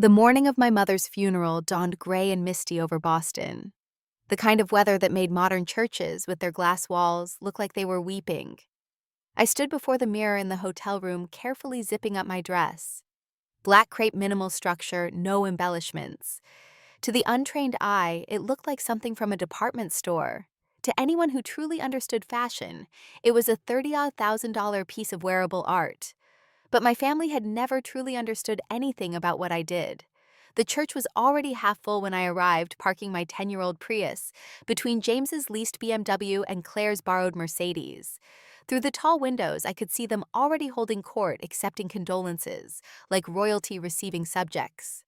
The morning of my mother's funeral dawned gray and misty over Boston, the kind of weather that made modern churches, with their glass walls, look like they were weeping. I stood before the mirror in the hotel room, carefully zipping up my dress. Black crepe minimal structure, no embellishments. To the untrained eye, it looked like something from a department store. To anyone who truly understood fashion, it was a $30,000 piece of wearable art. But my family had never truly understood anything about what I did. The church was already half full when I arrived, parking my 10-year-old Prius between James's leased BMW and Claire's borrowed Mercedes. Through the tall windows, I could see them already holding court, accepting condolences, like royalty receiving subjects.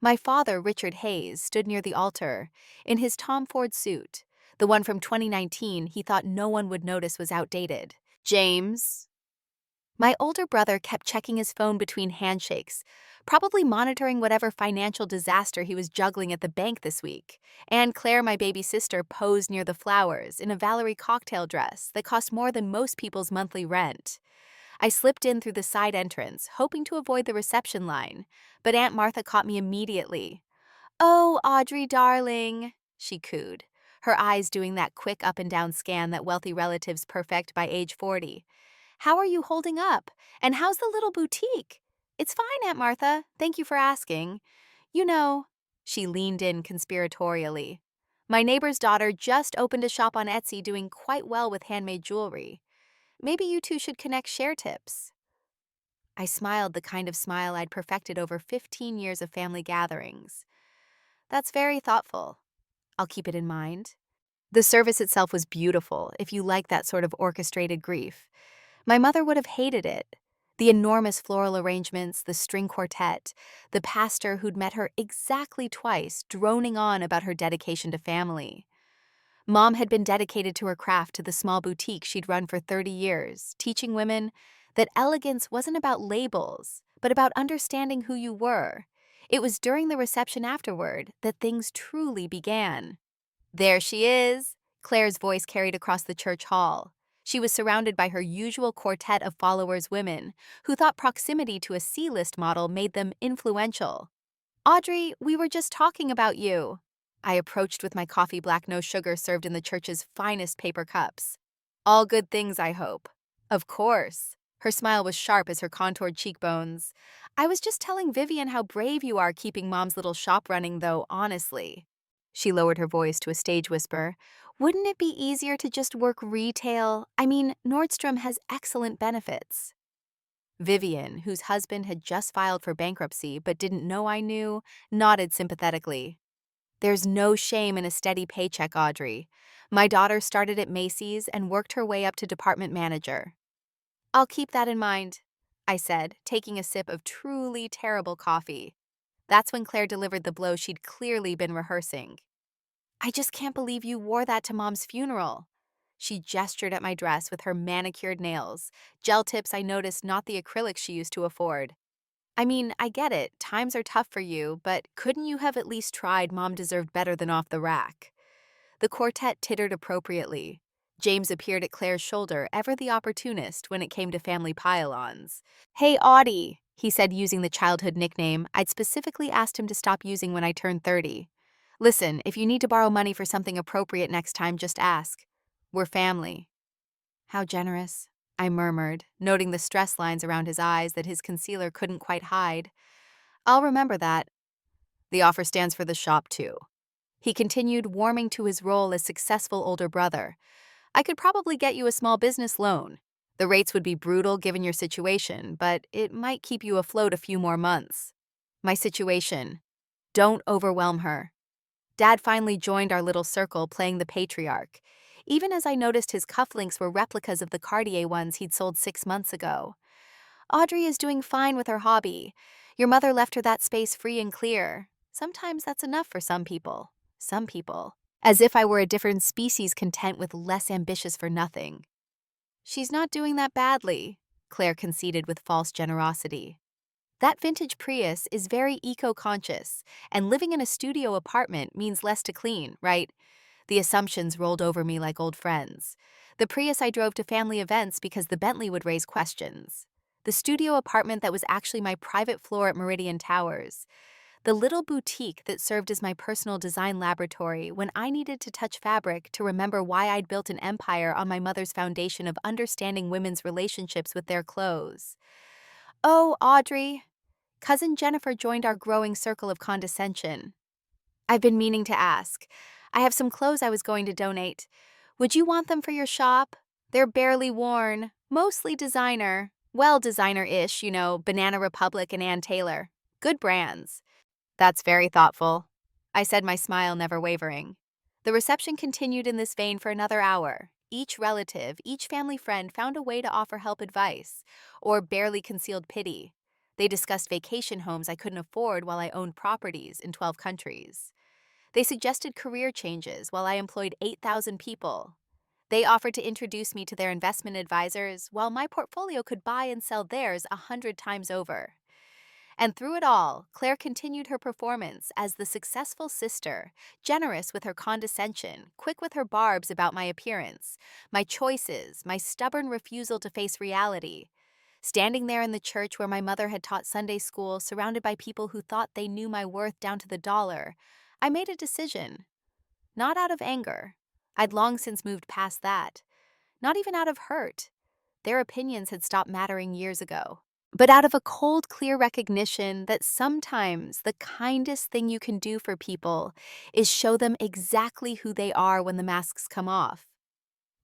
My father, Richard Hayes, stood near the altar, in his Tom Ford suit. The one from 2019 he thought no one would notice was outdated. "James?" My older brother kept checking his phone between handshakes, probably monitoring whatever financial disaster he was juggling at the bank this week. And Claire, my baby sister, posed near the flowers in a Valerie cocktail dress that cost more than most people's monthly rent. I slipped in through the side entrance, hoping to avoid the reception line, but Aunt Martha caught me immediately. "Oh, Audrey, darling," she cooed, her eyes doing that quick up and down scan that wealthy relatives perfect by age 40. "How are you holding up? And how's the little boutique?" "It's fine, Aunt Martha. Thank you for asking. You know," she leaned in conspiratorially, "my neighbor's daughter just opened a shop on Etsy doing quite well with handmade jewelry. Maybe you two should connect share tips." I smiled, the kind of smile I'd perfected over 15 years of family gatherings. "That's very thoughtful. I'll keep it in mind." The service itself was beautiful, if you like that sort of orchestrated grief. My mother would have hated it. The enormous floral arrangements, the string quartet, the pastor who'd met her exactly twice, droning on about her dedication to family. Mom had been dedicated to her craft, to the small boutique she'd run for 30 years, teaching women that elegance wasn't about labels, but about understanding who you were. It was during the reception afterward that things truly began. "There she is," Claire's voice carried across the church hall. She was surrounded by her usual quartet of followers, women who thought proximity to a C-list model made them influential. "Audrey, we were just talking about you." I approached with my coffee black, no sugar, served in the church's finest paper cups. "All good things, I hope." "Of course." Her smile was sharp as her contoured cheekbones. "I was just telling Vivian how brave you are keeping Mom's little shop running, though, honestly." She lowered her voice to a stage whisper. "Wouldn't it be easier to just work retail? I mean, Nordstrom has excellent benefits." Vivian, whose husband had just filed for bankruptcy but didn't know I knew, nodded sympathetically. "There's no shame in a steady paycheck, Audrey. My daughter started at Macy's and worked her way up to department manager." "I'll keep that in mind," I said, taking a sip of truly terrible coffee. That's when Claire delivered the blow she'd clearly been rehearsing. "I just can't believe you wore that to Mom's funeral." She gestured at my dress with her manicured nails, gel tips I noticed, not the acrylics she used to afford. "I mean, I get it, times are tough for you, but couldn't you have at least tried? Mom deserved better than off the rack." The quartet tittered appropriately. James appeared at Claire's shoulder, ever the opportunist when it came to family pile-ons. "Hey, Audie," he said, using the childhood nickname I'd specifically asked him to stop using when I turned 30. "Listen, if you need to borrow money for something appropriate next time, just ask. We're family." "How generous," I murmured, noting the stress lines around his eyes that his concealer couldn't quite hide. "I'll remember that." "The offer stands for the shop, too." He continued, warming to his role as successful older brother. "I could probably get you a small business loan. The rates would be brutal given your situation, but it might keep you afloat a few more months." My situation. Don't overwhelm her. Dad finally joined our little circle, playing the patriarch, even as I noticed his cufflinks were replicas of the Cartier ones he'd sold 6 months ago. "Audrey is doing fine with her hobby. Your mother left her that space free and clear. Sometimes that's enough for some people." Some people. As if I were a different species content with less ambitious for nothing. "She's not doing that badly," Claire conceded with false generosity. "That vintage Prius is very eco-conscious, and living in a studio apartment means less to clean, right?" The assumptions rolled over me like old friends. The Prius I drove to family events because the Bentley would raise questions. The studio apartment that was actually my private floor at Meridian Towers. the little boutique that served as my personal design laboratory when I needed to touch fabric to remember why I'd built an empire on my mother's foundation of understanding women's relationships with their clothes. Oh, Audrey, Cousin Jennifer joined our growing circle of condescension. I've been meaning to ask. I have some clothes I was going to donate. Would you want them for your shop? They're barely worn, mostly designer. Well, designer-ish, Banana Republic and Ann Taylor. Good brands. That's very thoughtful, I said, my smile never wavering. The reception continued in this vein for another hour. Each relative, each family friend found a way to offer help, advice, or barely concealed pity. They discussed vacation homes I couldn't afford while I owned properties in 12 countries. They suggested career changes while I employed 8,000 people. They offered to introduce me to their investment advisors while my portfolio could buy and sell theirs 100 times over. And through it all, Claire continued her performance as the successful sister, generous with her condescension, quick with her barbs about my appearance, my choices, my stubborn refusal to face reality. Standing there in the church where my mother had taught Sunday school, surrounded by people who thought they knew my worth down to the dollar, I made a decision. Not out of anger. I'd long since moved past that. Not even out of hurt. Their opinions had stopped mattering years ago. But out of a cold, clear recognition that sometimes the kindest thing you can do for people is show them exactly who they are when the masks come off.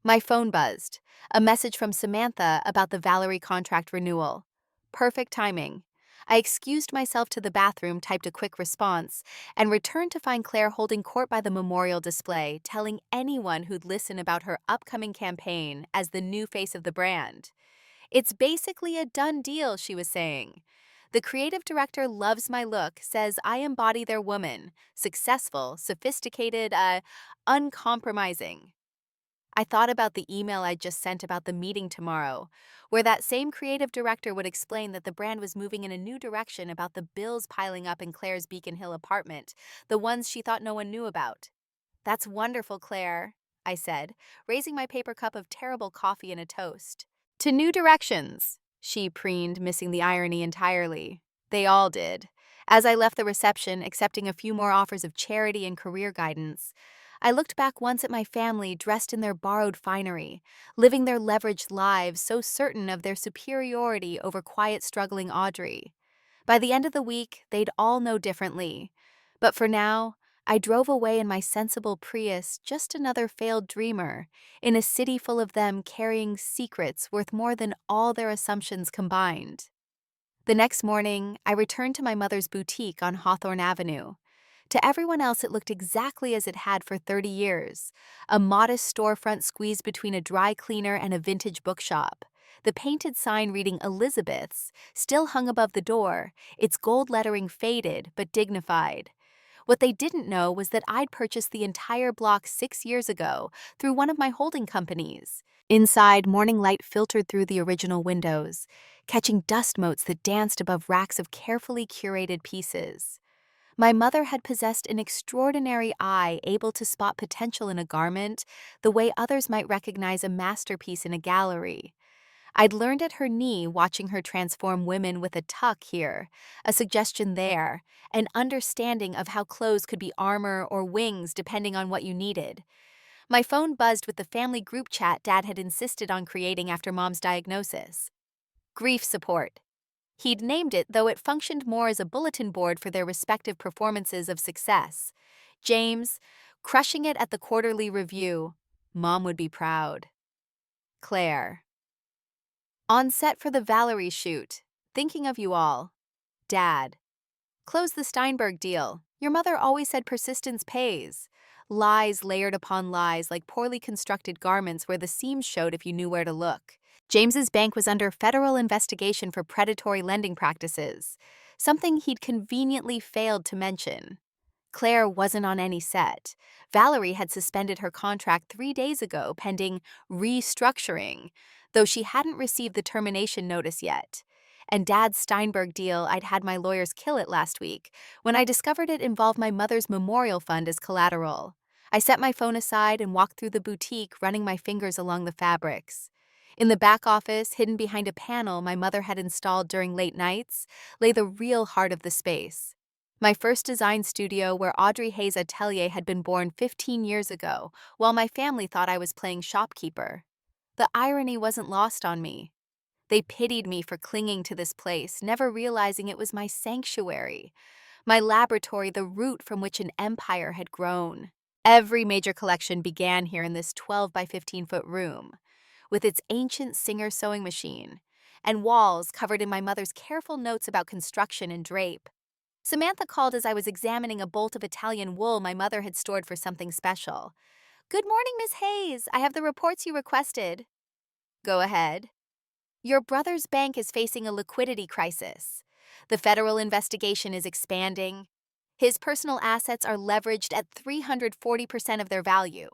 My phone buzzed. A message from Samantha about the Valerie contract renewal. Perfect timing. I excused myself to the bathroom, typed a quick response, and returned to find Claire holding court by the memorial display, telling anyone who'd listen about her upcoming campaign as the new face of the brand. It's basically a done deal, she was saying. The creative director loves my look, says I embody their woman, successful, sophisticated, uncompromising. I thought about the email I just sent about the meeting tomorrow, where that same creative director would explain that the brand was moving in a new direction about the bills piling up in Claire's Beacon Hill apartment, the ones she thought no one knew about. That's wonderful, Claire, I said, raising my paper cup of terrible coffee and a toast. To new directions, she preened, missing the irony entirely. They all did. As I left the reception, accepting a few more offers of charity and career guidance, I looked back once at my family dressed in their borrowed finery, living their leveraged lives so certain of their superiority over quiet, struggling Audrey. By the end of the week, they'd all know differently. But for now, I drove away in my sensible Prius, just another failed dreamer, in a city full of them carrying secrets worth more than all their assumptions combined. The next morning, I returned to my mother's boutique on Hawthorne Avenue. To everyone else, it looked exactly as it had for 30 years, a modest storefront squeezed between a dry cleaner and a vintage bookshop. The painted sign reading Elizabeth's still hung above the door, its gold lettering faded but dignified. What they didn't know was that I'd purchased the entire block 6 years ago through one of my holding companies. Inside, morning light filtered through the original windows, catching dust motes that danced above racks of carefully curated pieces. My mother had possessed an extraordinary eye, able to spot potential in a garment the way others might recognize a masterpiece in a gallery. I'd learned at her knee, watching her transform women with a tuck here, a suggestion there, an understanding of how clothes could be armor or wings depending on what you needed. My phone buzzed with the family group chat Dad had insisted on creating after Mom's diagnosis. Grief support. He'd named it, though it functioned more as a bulletin board for their respective performances of success. James, crushing it at the quarterly review. Mom would be proud. Claire. On set for the Valerie shoot. Thinking of you all. Dad. Close the Steinberg deal. Your mother always said persistence pays. Lies layered upon lies like poorly constructed garments where the seams showed if you knew where to look. James's bank was under federal investigation for predatory lending practices, something he'd conveniently failed to mention. Claire wasn't on any set. Valerie had suspended her contract 3 days ago pending restructuring, though she hadn't received the termination notice yet. And Dad's Steinberg deal, I'd had my lawyers kill it last week when I discovered it involved my mother's memorial fund as collateral. I set my phone aside and walked through the boutique, running my fingers along the fabrics. In the back office, hidden behind a panel my mother had installed during late nights, lay the real heart of the space. My first design studio where Audrey Hayes' atelier had been born 15 years ago, while my family thought I was playing shopkeeper. The irony wasn't lost on me. They pitied me for clinging to this place, never realizing it was my sanctuary, my laboratory, the root from which an empire had grown. Every major collection began here in this 12 by 15-foot room, with its ancient Singer sewing machine, and walls covered in my mother's careful notes about construction and drape. Samantha called as I was examining a bolt of Italian wool my mother had stored for something special. "Good morning, Miss Hayes. I have the reports you requested." "Go ahead." "Your brother's bank is facing a liquidity crisis. The federal investigation is expanding. His personal assets are leveraged at 340% of their value."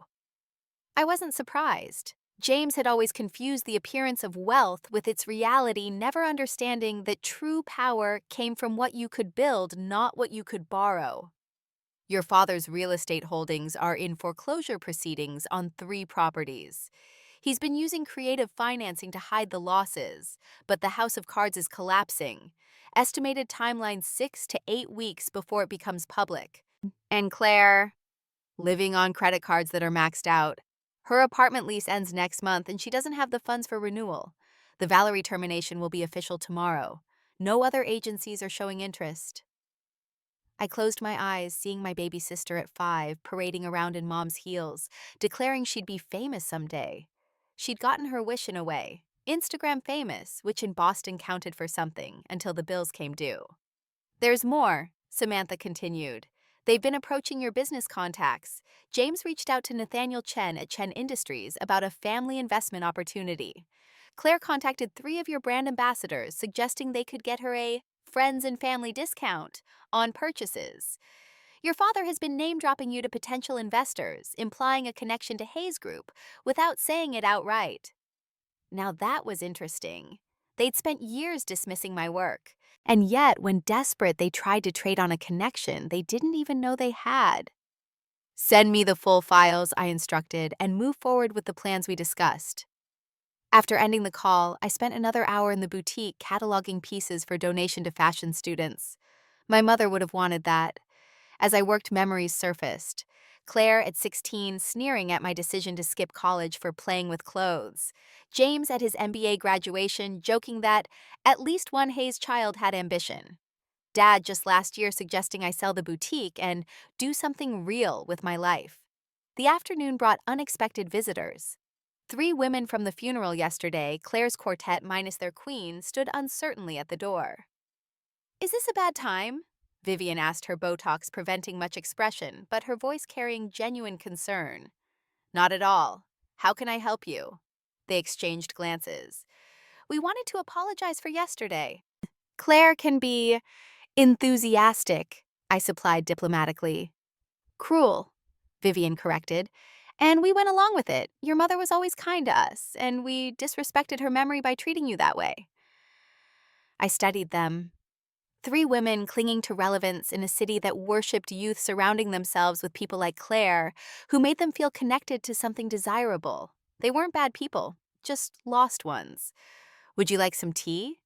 I wasn't surprised. James had always confused the appearance of wealth with its reality, never understanding that true power came from what you could build, not what you could borrow. "Your father's real estate holdings are in foreclosure proceedings on 3 properties. He's been using creative financing to hide the losses, but the house of cards is collapsing. Estimated timeline 6 to 8 weeks before it becomes public. And Claire, living on credit cards that are maxed out. Her apartment lease ends next month and she doesn't have the funds for renewal. The Valerie termination will be official tomorrow. No other agencies are showing interest." I closed my eyes, seeing my baby sister at 5 parading around in Mom's heels, declaring she'd be famous someday. She'd gotten her wish in a way. Instagram famous, which in Boston counted for something until the bills came due. "There's more," Samantha continued. "They've been approaching your business contacts. James reached out to Nathaniel Chen at Chen Industries about a family investment opportunity. Claire contacted 3 of your brand ambassadors, suggesting they could get her a friends and family discount on purchases. Your father has been name-dropping you to potential investors, implying a connection to Hayes Group, without saying it outright." Now that was interesting. They'd spent years dismissing my work. And yet, when desperate, they tried to trade on a connection they didn't even know they had. "Send me the full files," I instructed, and move forward with the plans we discussed. After ending the call, I spent another hour in the boutique cataloging pieces for donation to fashion students. My mother would have wanted that. As I worked, memories surfaced. Claire at 16 sneering at my decision to skip college for playing with clothes. James at his MBA graduation joking that at least one Hayes child had ambition. Dad just last year suggesting I sell the boutique and do something real with my life. The afternoon brought unexpected visitors. 3 women from the funeral yesterday, Claire's quartet minus their queen, stood uncertainly at the door. "Is this a bad time?" Vivian asked, her Botox preventing much expression, but her voice carrying genuine concern. "Not at all. How can I help you?" They exchanged glances. "We wanted to apologize for yesterday." "Claire can be enthusiastic," I supplied diplomatically. "Cruel," Vivian corrected. "And we went along with it. Your mother was always kind to us, and we disrespected her memory by treating you that way." I studied them. 3 women clinging to relevance in a city that worshipped youth surrounding themselves with people like Claire, who made them feel connected to something desirable. They weren't bad people, just lost ones. "Would you like some tea?"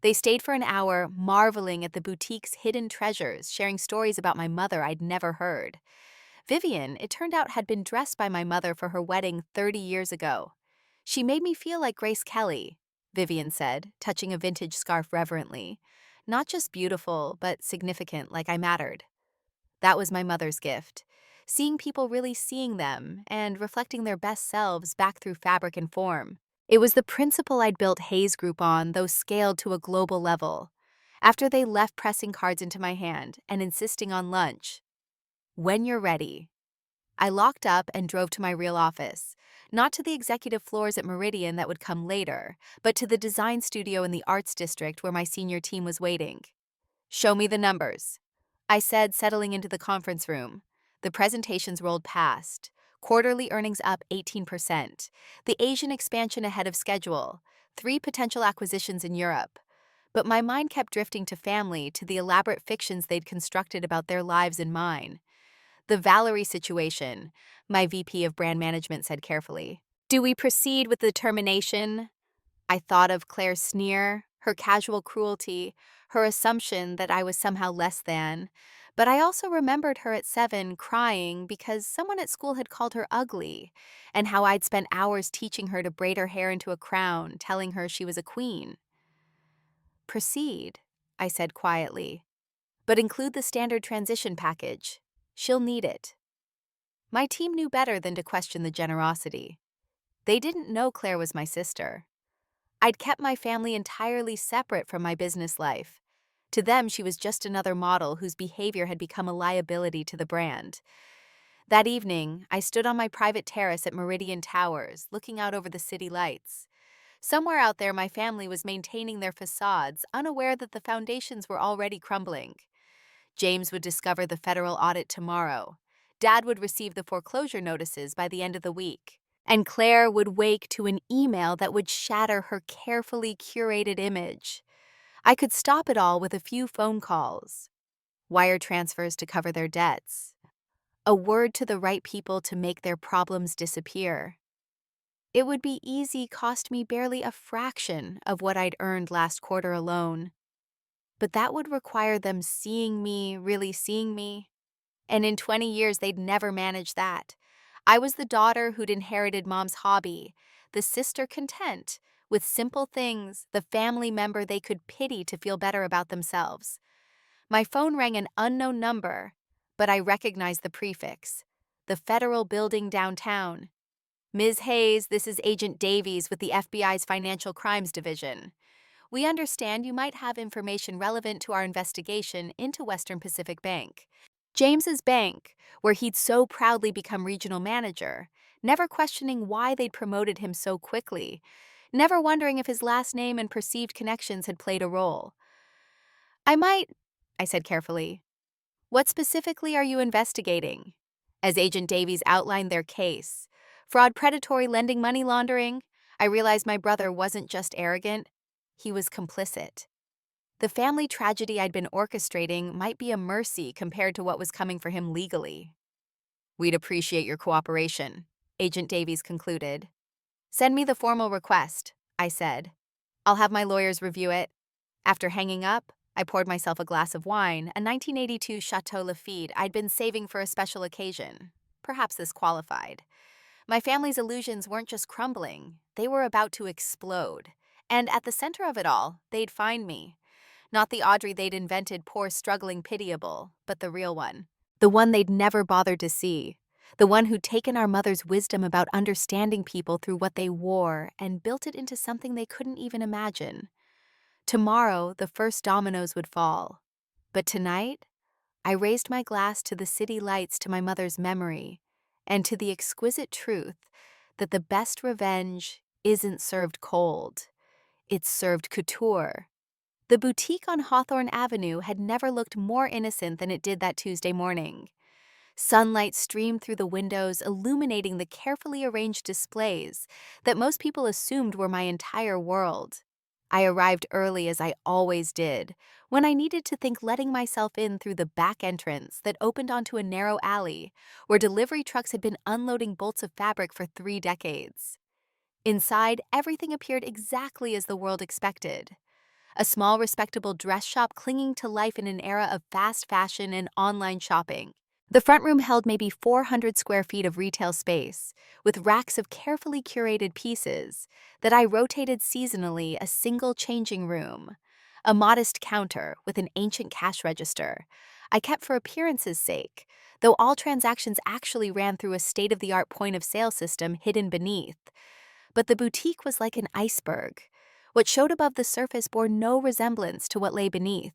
They stayed for an hour, marveling at the boutique's hidden treasures, sharing stories about my mother I'd never heard. Vivian, it turned out, had been dressed by my mother for her wedding 30 years ago. "She made me feel like Grace Kelly," Vivian said, touching a vintage scarf reverently. "Not just beautiful, but significant, like I mattered." That was my mother's gift. Seeing people really seeing them and reflecting their best selves back through fabric and form. It was the principle I'd built Hayes Group on, though scaled to a global level. After they left pressing cards into my hand and insisting on lunch. "When you're ready." I locked up and drove to my real office, not to the executive floors at Meridian that would come later, but to the design studio in the Arts District where my senior team was waiting. "Show me the numbers," I said, settling into the conference room. The presentations rolled past. Quarterly earnings up 18%. The Asian expansion ahead of schedule. 3 potential acquisitions in Europe. But my mind kept drifting to family, to the elaborate fictions they'd constructed about their lives and mine. "The Valerie situation," my VP of brand management said carefully. "Do we proceed with the termination?" I thought of Claire's sneer, her casual cruelty, her assumption that I was somehow less than. But I also remembered her at 7 crying because someone at school had called her ugly, and how I'd spent hours teaching her to braid her hair into a crown, telling her she was a queen. "Proceed," I said quietly, "but include the standard transition package. She'll need it." My team knew better than to question the generosity. They didn't know Claire was my sister. I'd kept my family entirely separate from my business life. To them, she was just another model whose behavior had become a liability to the brand. That evening, I stood on my private terrace at Meridian Towers, looking out over the city lights. Somewhere out there, my family was maintaining their facades, unaware that the foundations were already crumbling. James would discover the federal audit tomorrow. Dad would receive the foreclosure notices by the end of the week. And Claire would wake to an email that would shatter her carefully curated image. I could stop it all with a few phone calls, wire transfers to cover their debts, a word to the right people to make their problems disappear. It would be easy, cost me barely a fraction of what I'd earned last quarter alone. But that would require them seeing me, really seeing me. And in 20 years, they'd never manage that. I was the daughter who'd inherited mom's hobby, the sister content with simple things, the family member they could pity to feel better about themselves. My phone rang an unknown number, but I recognized the prefix. The federal building downtown. "Ms. Hayes, this is Agent Davies with the FBI's Financial Crimes Division. We understand you might have information relevant to our investigation into Western Pacific Bank." James's bank, where he'd so proudly become regional manager, never questioning why they'd promoted him so quickly, never wondering if his last name and perceived connections had played a role. "I might," I said carefully. "What specifically are you investigating?" As Agent Davies outlined their case, fraud, predatory lending, money laundering, I realized my brother wasn't just arrogant, he was complicit. The family tragedy I'd been orchestrating might be a mercy compared to what was coming for him legally. "We'd appreciate your cooperation," Agent Davies concluded. "Send me the formal request," I said. "I'll have my lawyers review it." After hanging up, I poured myself a glass of wine, a 1982 Chateau Lafite I'd been saving for a special occasion. Perhaps this qualified. My family's illusions weren't just crumbling, they were about to explode. And at the center of it all, they'd find me. Not the Audrey they'd invented, poor, struggling, pitiable, but the real one. The one they'd never bothered to see. The one who'd taken our mother's wisdom about understanding people through what they wore and built it into something they couldn't even imagine. Tomorrow, the first dominoes would fall. But tonight, I raised my glass to the city lights, to my mother's memory, and to the exquisite truth that the best revenge isn't served cold. It's served couture. The boutique on Hawthorne Avenue had never looked more innocent than it did that Tuesday morning. Sunlight streamed through the windows, illuminating the carefully arranged displays that most people assumed were my entire world. I arrived early, as I always did, when I needed to think, letting myself in through the back entrance that opened onto a narrow alley where delivery trucks had been unloading bolts of fabric for 3 decades. Inside, everything appeared exactly as the world expected. A small, respectable dress shop clinging to life in an era of fast fashion and online shopping. The front room held maybe 400 square feet of retail space, with racks of carefully curated pieces that I rotated seasonally, a single changing room, a modest counter with an ancient cash register I kept for appearance's sake, though all transactions actually ran through a state-of-the-art point-of-sale system hidden beneath. But the boutique was like an iceberg. What showed above the surface bore no resemblance to what lay beneath.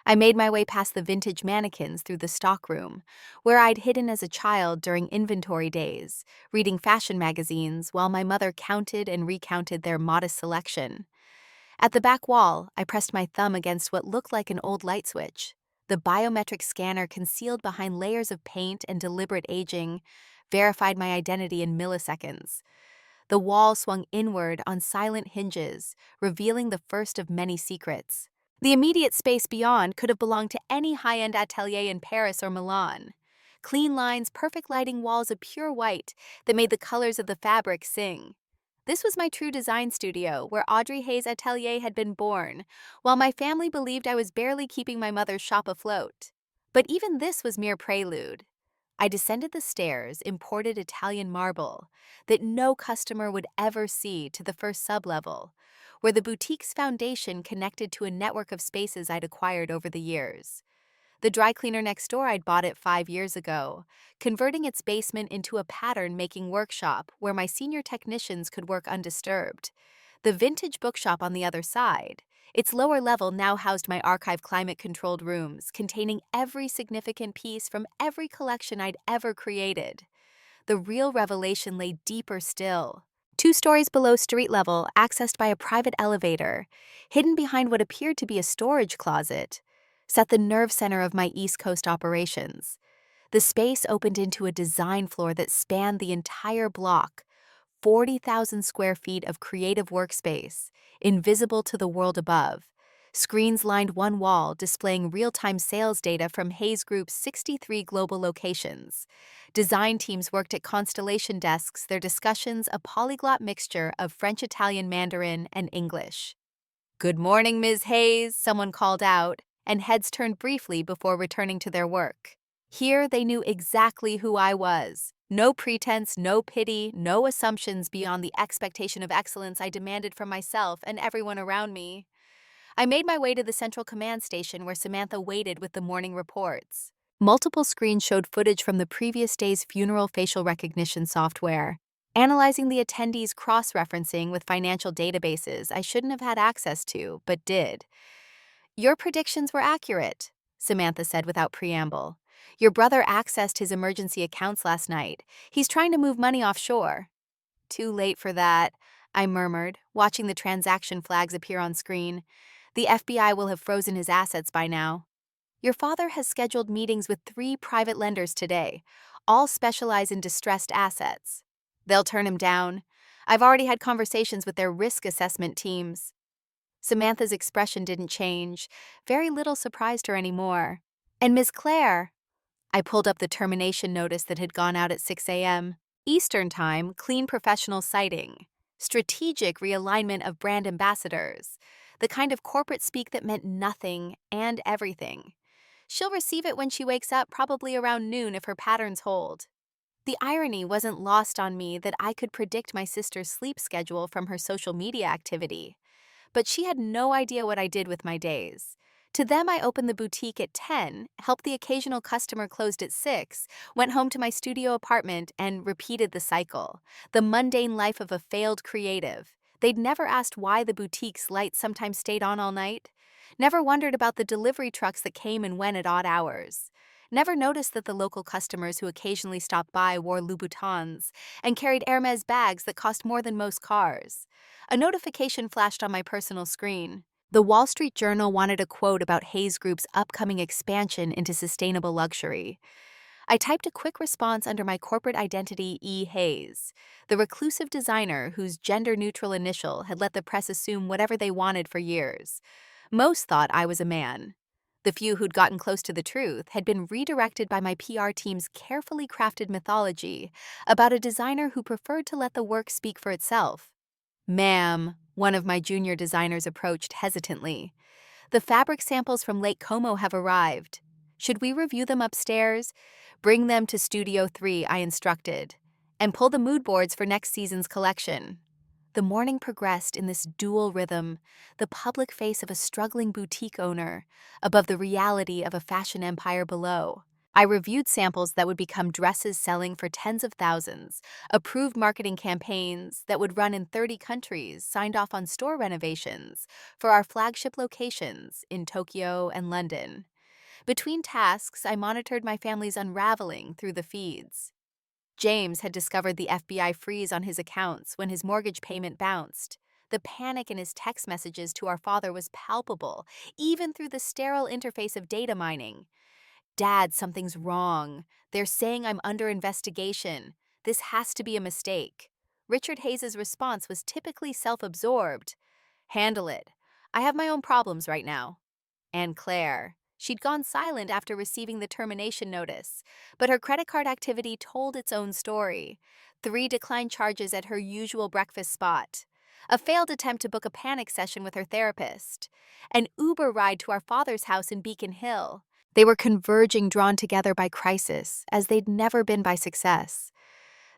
I made my way past the vintage mannequins through the stockroom, where I'd hidden as a child during inventory days, reading fashion magazines while my mother counted and recounted their modest selection. At the back wall, I pressed my thumb against what looked like an old light switch. The biometric scanner, concealed behind layers of paint and deliberate aging, verified my identity in milliseconds. The wall swung inward on silent hinges, revealing the first of many secrets. The immediate space beyond could have belonged to any high-end atelier in Paris or Milan. Clean lines, perfect lighting, walls of pure white that made the colors of the fabric sing. This was my true design studio, where Audrey Hayes' atelier had been born, while my family believed I was barely keeping my mother's shop afloat. But even this was mere prelude. I descended the stairs, imported Italian marble, that no customer would ever see, to the first sublevel, where the boutique's foundation connected to a network of spaces I'd acquired over the years. The dry cleaner next door I'd bought it 5 years ago, converting its basement into a pattern-making workshop where my senior technicians could work undisturbed. The vintage bookshop on the other side, its lower level now housed my archive climate-controlled rooms, containing every significant piece from every collection I'd ever created. The real revelation lay deeper still. 2 stories below street level, accessed by a private elevator, hidden behind what appeared to be a storage closet, sat the nerve center of my East Coast operations. The space opened into a design floor that spanned the entire block, 40,000 square feet of creative workspace, invisible to the world above. Screens lined one wall, displaying real-time sales data from Hayes Group's 63 global locations. Design teams worked at Constellation desks, their discussions a polyglot mixture of French, Italian, Mandarin, and English. "Good morning, Ms. Hayes," someone called out, and heads turned briefly before returning to their work. Here they knew exactly who I was. No pretense, no pity, no assumptions beyond the expectation of excellence I demanded from myself and everyone around me. I made my way to the central command station where Samantha waited with the morning reports. Multiple screens showed footage from the previous day's funeral facial recognition software, analyzing the attendees cross-referencing with financial databases I shouldn't have had access to, but did. "Your predictions were accurate," Samantha said without preamble. "Your brother accessed his emergency accounts last night. He's trying to move money offshore." "Too late for that," I murmured, watching the transaction flags appear on screen. "The FBI will have frozen his assets by now." "Your father has scheduled meetings with 3 private lenders today. All specialize in distressed assets. They'll turn him down. I've already had conversations with their risk assessment teams." Samantha's expression didn't change. Very little surprised her anymore. "And Miss Claire?" I pulled up the termination notice that had gone out at 6 a.m. Eastern Time, clean professional sighting. Strategic realignment of brand ambassadors. The kind of corporate speak that meant nothing and everything. She'll receive it when she wakes up, probably around noon if her patterns hold. The irony wasn't lost on me that I could predict my sister's sleep schedule from her social media activity. But she had no idea what I did with my days. To them, I opened the boutique at 10, helped the occasional customer closed at 6, went home to my studio apartment, and repeated the cycle. The mundane life of a failed creative. They'd never asked why the boutique's lights sometimes stayed on all night. Never wondered about the delivery trucks that came and went at odd hours. Never noticed that the local customers who occasionally stopped by wore Louboutins and carried Hermes bags that cost more than most cars. A notification flashed on my personal screen. The Wall Street Journal wanted a quote about Hayes Group's upcoming expansion into sustainable luxury. I typed a quick response under my corporate identity, E. Hayes, the reclusive designer whose gender-neutral initial had let the press assume whatever they wanted for years. Most thought I was a man. The few who'd gotten close to the truth had been redirected by my PR team's carefully crafted mythology about a designer who preferred to let the work speak for itself. "Ma'am," one of my junior designers approached hesitantly. "The fabric samples from Lake Como have arrived. Should we review them upstairs? Bring them to Studio 3, I instructed, and pull the mood boards for next season's collection." The morning progressed in this dual rhythm, the public face of a struggling boutique owner above the reality of a fashion empire below. I reviewed samples that would become dresses selling for tens of thousands, approved marketing campaigns that would run in 30 countries, signed off on store renovations for our flagship locations in Tokyo and London. Between tasks, I monitored my family's unraveling through the feeds. James had discovered the FBI freeze on his accounts when his mortgage payment bounced. The panic in his text messages to our father was palpable, even through the sterile interface of data mining. "Dad, something's wrong. They're saying I'm under investigation. This has to be a mistake." Richard Hayes's response was typically self-absorbed. "Handle it. I have my own problems right now." And Claire. She'd gone silent after receiving the termination notice, but her credit card activity told its own story. 3 declined charges at her usual breakfast spot, a failed attempt to book a panic session with her therapist, an Uber ride to our father's house in Beacon Hill. They were converging, drawn together by crisis, as they'd never been by success.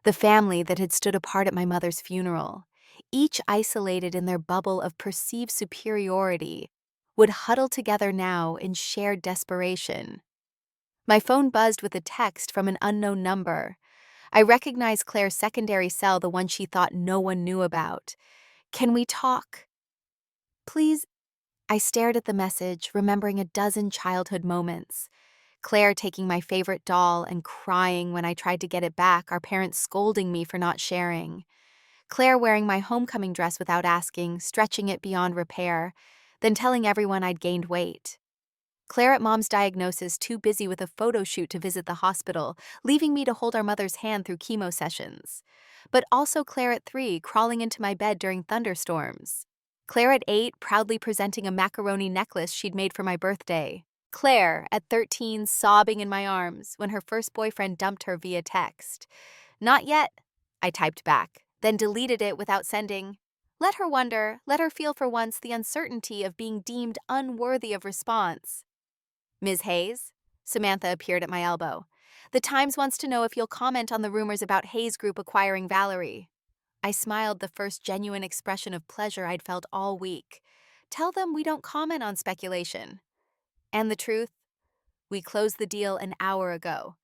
The family that had stood apart at my mother's funeral, each isolated in their bubble of perceived superiority, would huddle together now in shared desperation. My phone buzzed with a text from an unknown number. I recognized Claire's secondary cell, the one she thought no one knew about. "Can we talk?" "Please." I stared at the message, remembering a dozen childhood moments. Claire taking my favorite doll and crying when I tried to get it back, our parents scolding me for not sharing. Claire wearing my homecoming dress without asking, stretching it beyond repair, then telling everyone I'd gained weight. Claire at Mom's diagnosis, too busy with a photo shoot to visit the hospital, leaving me to hold our mother's hand through chemo sessions. But also Claire at 3, crawling into my bed during thunderstorms. Claire at 8, proudly presenting a macaroni necklace she'd made for my birthday. Claire at 13, sobbing in my arms when her first boyfriend dumped her via text. "Not yet," I typed back, then deleted it without sending. Let her wonder, let her feel for once the uncertainty of being deemed unworthy of response. "Ms. Hayes?" Samantha appeared at my elbow. "The Times wants to know if you'll comment on the rumors about Hayes Group acquiring Valerie." I smiled, the first genuine expression of pleasure I'd felt all week. "Tell them we don't comment on speculation." And the truth? We closed the deal an hour ago.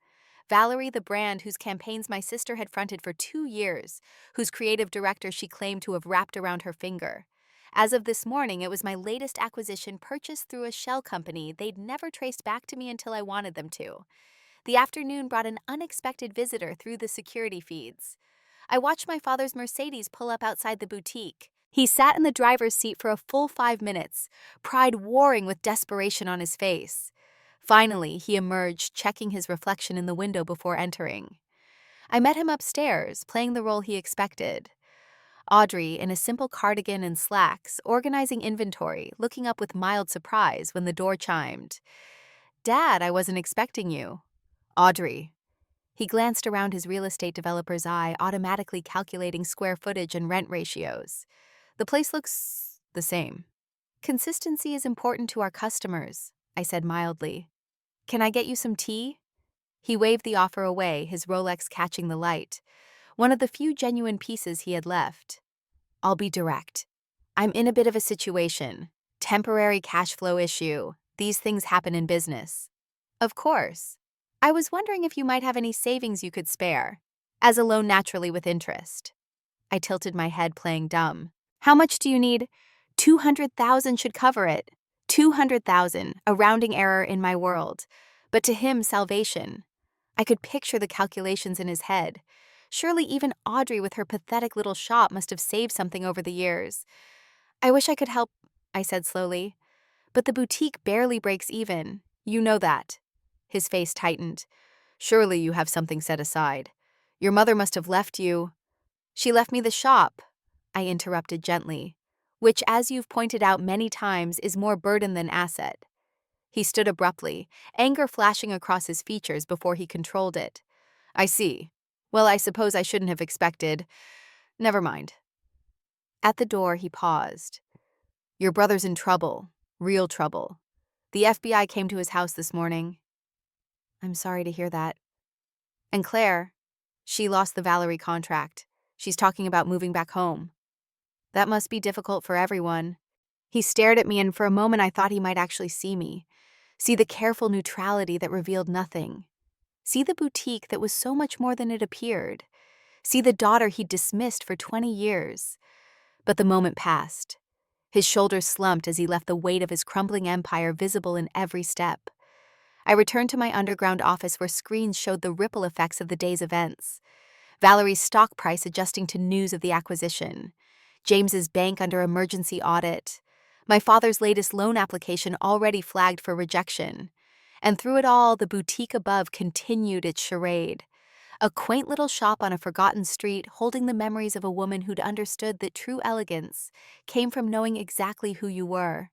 Valerie, the brand whose campaigns my sister had fronted for 2 years, whose creative director she claimed to have wrapped around her finger. As of this morning, it was my latest acquisition, purchased through a shell company they'd never traced back to me until I wanted them to. The afternoon brought an unexpected visitor through the security feeds. I watched my father's Mercedes pull up outside the boutique. He sat in the driver's seat for a full 5 minutes, pride warring with desperation on his face. Finally, he emerged, checking his reflection in the window before entering. I met him upstairs, playing the role he expected. Audrey, in a simple cardigan and slacks, organizing inventory, looking up with mild surprise when the door chimed. "Dad, I wasn't expecting you." "Audrey." He glanced around his real estate developer's eye, automatically calculating square footage and rent ratios. "The place looks the same." "Consistency is important to our customers," I said mildly. "Can I get you some tea?" He waved the offer away, his Rolex catching the light, one of the few genuine pieces he had left. "I'll be direct. I'm in a bit of a situation. Temporary cash flow issue. These things happen in business." "Of course. I was wondering if you might have any savings you could spare, as a loan naturally with interest." I tilted my head, playing dumb. "How much do you need?" 200,000 should cover it. 200,000, a rounding error in my world. But to him, salvation. I could picture the calculations in his head. Surely even Audrey with her pathetic little shop must have saved something over the years. "I wish I could help," I said slowly. "But the boutique barely breaks even. You know that." His face tightened. "Surely you have something set aside. Your mother must have left you." "She left me the shop," I interrupted gently, "which, as you've pointed out many times, is more burden than asset." He stood abruptly, anger flashing across his features before he controlled it. "I see. Well, I suppose I shouldn't have expected. Never mind." At the door, he paused. "Your brother's in trouble. Real trouble. The FBI came to his house this morning." "I'm sorry to hear that." "And Claire, she lost the Valerie contract. She's talking about moving back home." "That must be difficult for everyone." He stared at me, and for a moment I thought he might actually see me. See the careful neutrality that revealed nothing. See the boutique that was so much more than it appeared. See the daughter he'd dismissed for 20 years. But the moment passed. His shoulders slumped as he left the weight of his crumbling empire visible in every step. I returned to my underground office, where screens showed the ripple effects of the day's events. Valerie's stock price adjusting to news of the acquisition. James's bank under emergency audit. My father's latest loan application already flagged for rejection. And through it all, the boutique above continued its charade. A quaint little shop on a forgotten street, holding the memories of a woman who'd understood that true elegance came from knowing exactly who you were.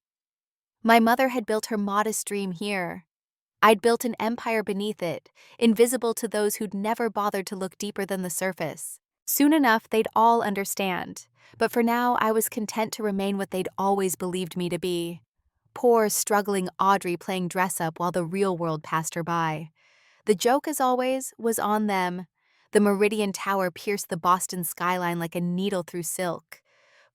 My mother had built her modest dream here. I'd built an empire beneath it, invisible to those who'd never bothered to look deeper than the surface. Soon enough, they'd all understand. But for now, I was content to remain what they'd always believed me to be. Poor, struggling Audrey playing dress-up while the real world passed her by. The joke, as always, was on them. The Meridian Tower pierced the Boston skyline like a needle through silk.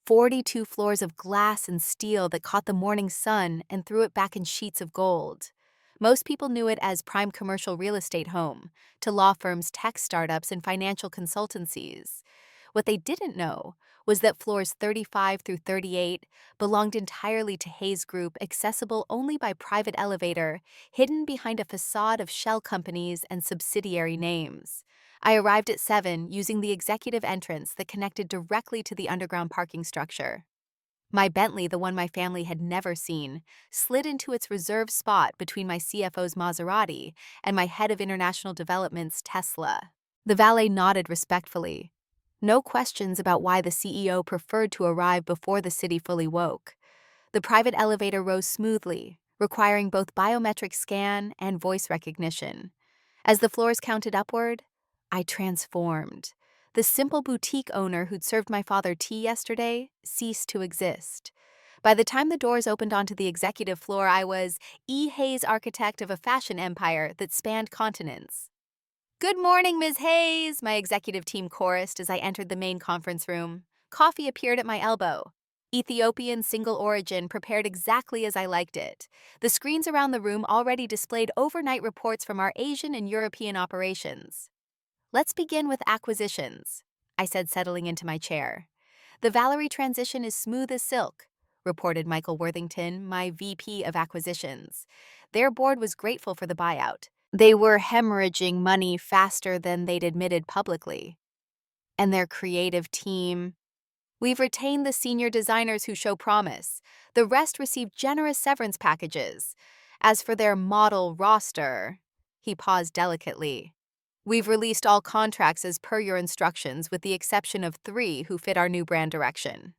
42 floors of glass and steel that caught the morning sun and threw it back in sheets of gold. Most people knew it as prime commercial real estate home, to law firms, tech startups, and financial consultancies. What they didn't know was that floors 35 through 38 belonged entirely to Hayes Group, accessible only by private elevator, hidden behind a facade of shell companies and subsidiary names. I arrived at 7 using the executive entrance that connected directly to the underground parking structure. My Bentley, the one my family had never seen, slid into its reserved spot between my CFO's Maserati and my head of international development's Tesla. The valet nodded respectfully. No questions about why the CEO preferred to arrive before the city fully woke. The private elevator rose smoothly, requiring both biometric scan and voice recognition. As the floors counted upward, I transformed. The simple boutique owner who'd served my father tea yesterday ceased to exist. By the time the doors opened onto the executive floor, I was E. Hayes, architect of a fashion empire that spanned continents. "Good morning, Ms. Hayes," my executive team chorused as I entered the main conference room. Coffee appeared at my elbow. Ethiopian single origin, prepared exactly as I liked it. The screens around the room already displayed overnight reports from our Asian and European operations. "Let's begin with acquisitions," I said, settling into my chair. "The Valerie transition is smooth as silk," reported Michael Worthington, my VP of acquisitions. Their board was grateful for the buyout. They were hemorrhaging money faster than they'd admitted publicly. And their creative team. "We've retained the senior designers who show promise. The rest received generous severance packages. As for their model roster," he paused delicately, "we've released all contracts as per your instructions, with the exception of 3 who fit our new brand direction."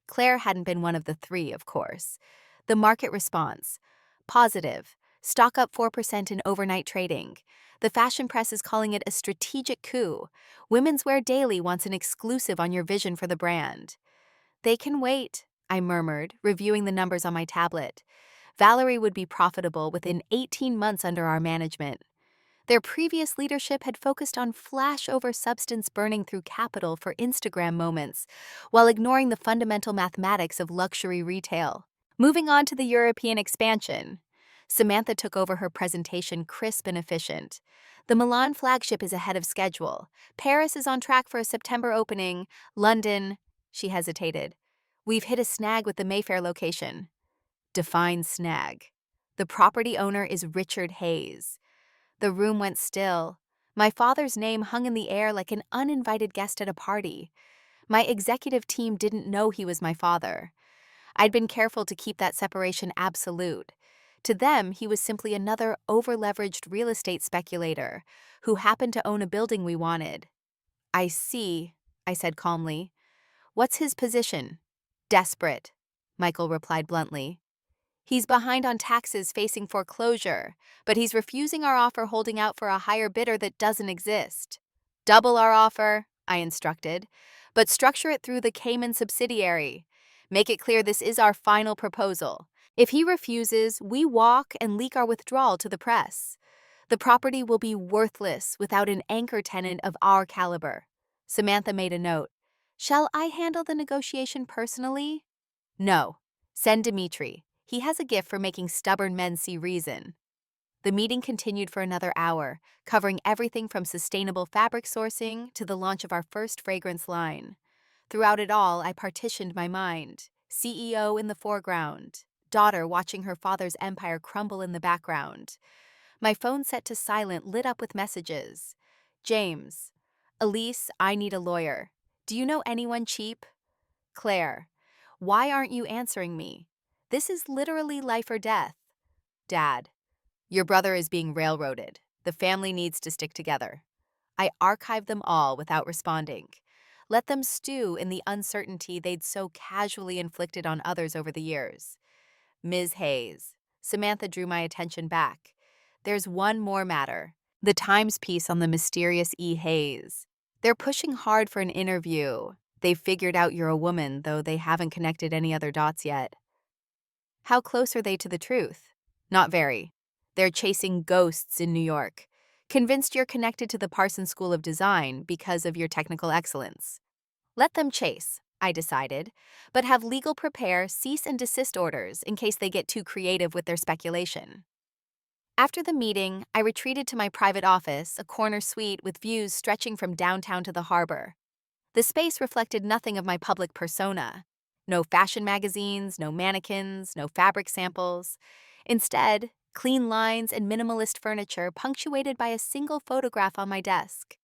Claire hadn't been one of the 3, of course. The market response: positive. Stock up 4% in overnight trading. The fashion press is calling it a strategic coup. Women's Wear Daily wants an exclusive on your vision for the brand. "They can wait," I murmured, reviewing the numbers on my tablet. Valerie would be profitable within 18 months under our management. Their previous leadership had focused on flash over substance, burning through capital for Instagram moments, while ignoring the fundamental mathematics of luxury retail. Moving on to the European expansion. Samantha took over her presentation, crisp and efficient. "The Milan flagship is ahead of schedule. Paris is on track for a September opening. London," she hesitated. "We've hit a snag with the Mayfair location." Define snag. "The property owner is Richard Hayes." The room went still. My father's name hung in the air like an uninvited guest at a party. My executive team didn't know he was my father. I'd been careful to keep that separation absolute. To them, he was simply another over-leveraged real estate speculator who happened to own a building we wanted. "I see," I said calmly. "What's his position?" "Desperate," Michael replied bluntly. "He's behind on taxes, facing foreclosure, but he's refusing our offer, holding out for a higher bidder that doesn't exist." "Double our offer," I instructed, "but structure it through the Cayman subsidiary. Make it clear this is our final proposal. If he refuses, we walk and leak our withdrawal to the press. The property will be worthless without an anchor tenant of our caliber." Samantha made a note. "Shall I handle the negotiation personally?" "No. Send Dimitri. He has a gift for making stubborn men see reason." The meeting continued for another hour, covering everything from sustainable fabric sourcing to the launch of our first fragrance line. Throughout it all, I partitioned my mind. CEO in the foreground, daughter watching her father's empire crumble in the background. My phone, set to silent, lit up with messages. "James. Elise, I need a lawyer. Do you know anyone cheap?" "Claire. Why aren't you answering me? This is literally life or death." "Dad. Your brother is being railroaded. The family needs to stick together." I archived them all without responding. Let them stew in the uncertainty they'd so casually inflicted on others over the years. Ms. Hayes. Samantha drew my attention back. There's one more matter. The Times piece on the mysterious E. Hayes. They're pushing hard for an interview. They've figured out you're a woman, though they haven't connected any other dots yet. How close are they to the truth? Not very. They're chasing ghosts in New York, convinced you're connected to the Parsons School of Design because of your technical excellence. Let them chase, I decided, but have legal prepare cease and desist orders in case they get too creative with their speculation. After the meeting, I retreated to my private office, a corner suite with views stretching from downtown to the harbor. The space reflected nothing of my public persona. No fashion magazines, no mannequins, no fabric samples. Instead, clean lines and minimalist furniture punctuated by a single photograph on my desk.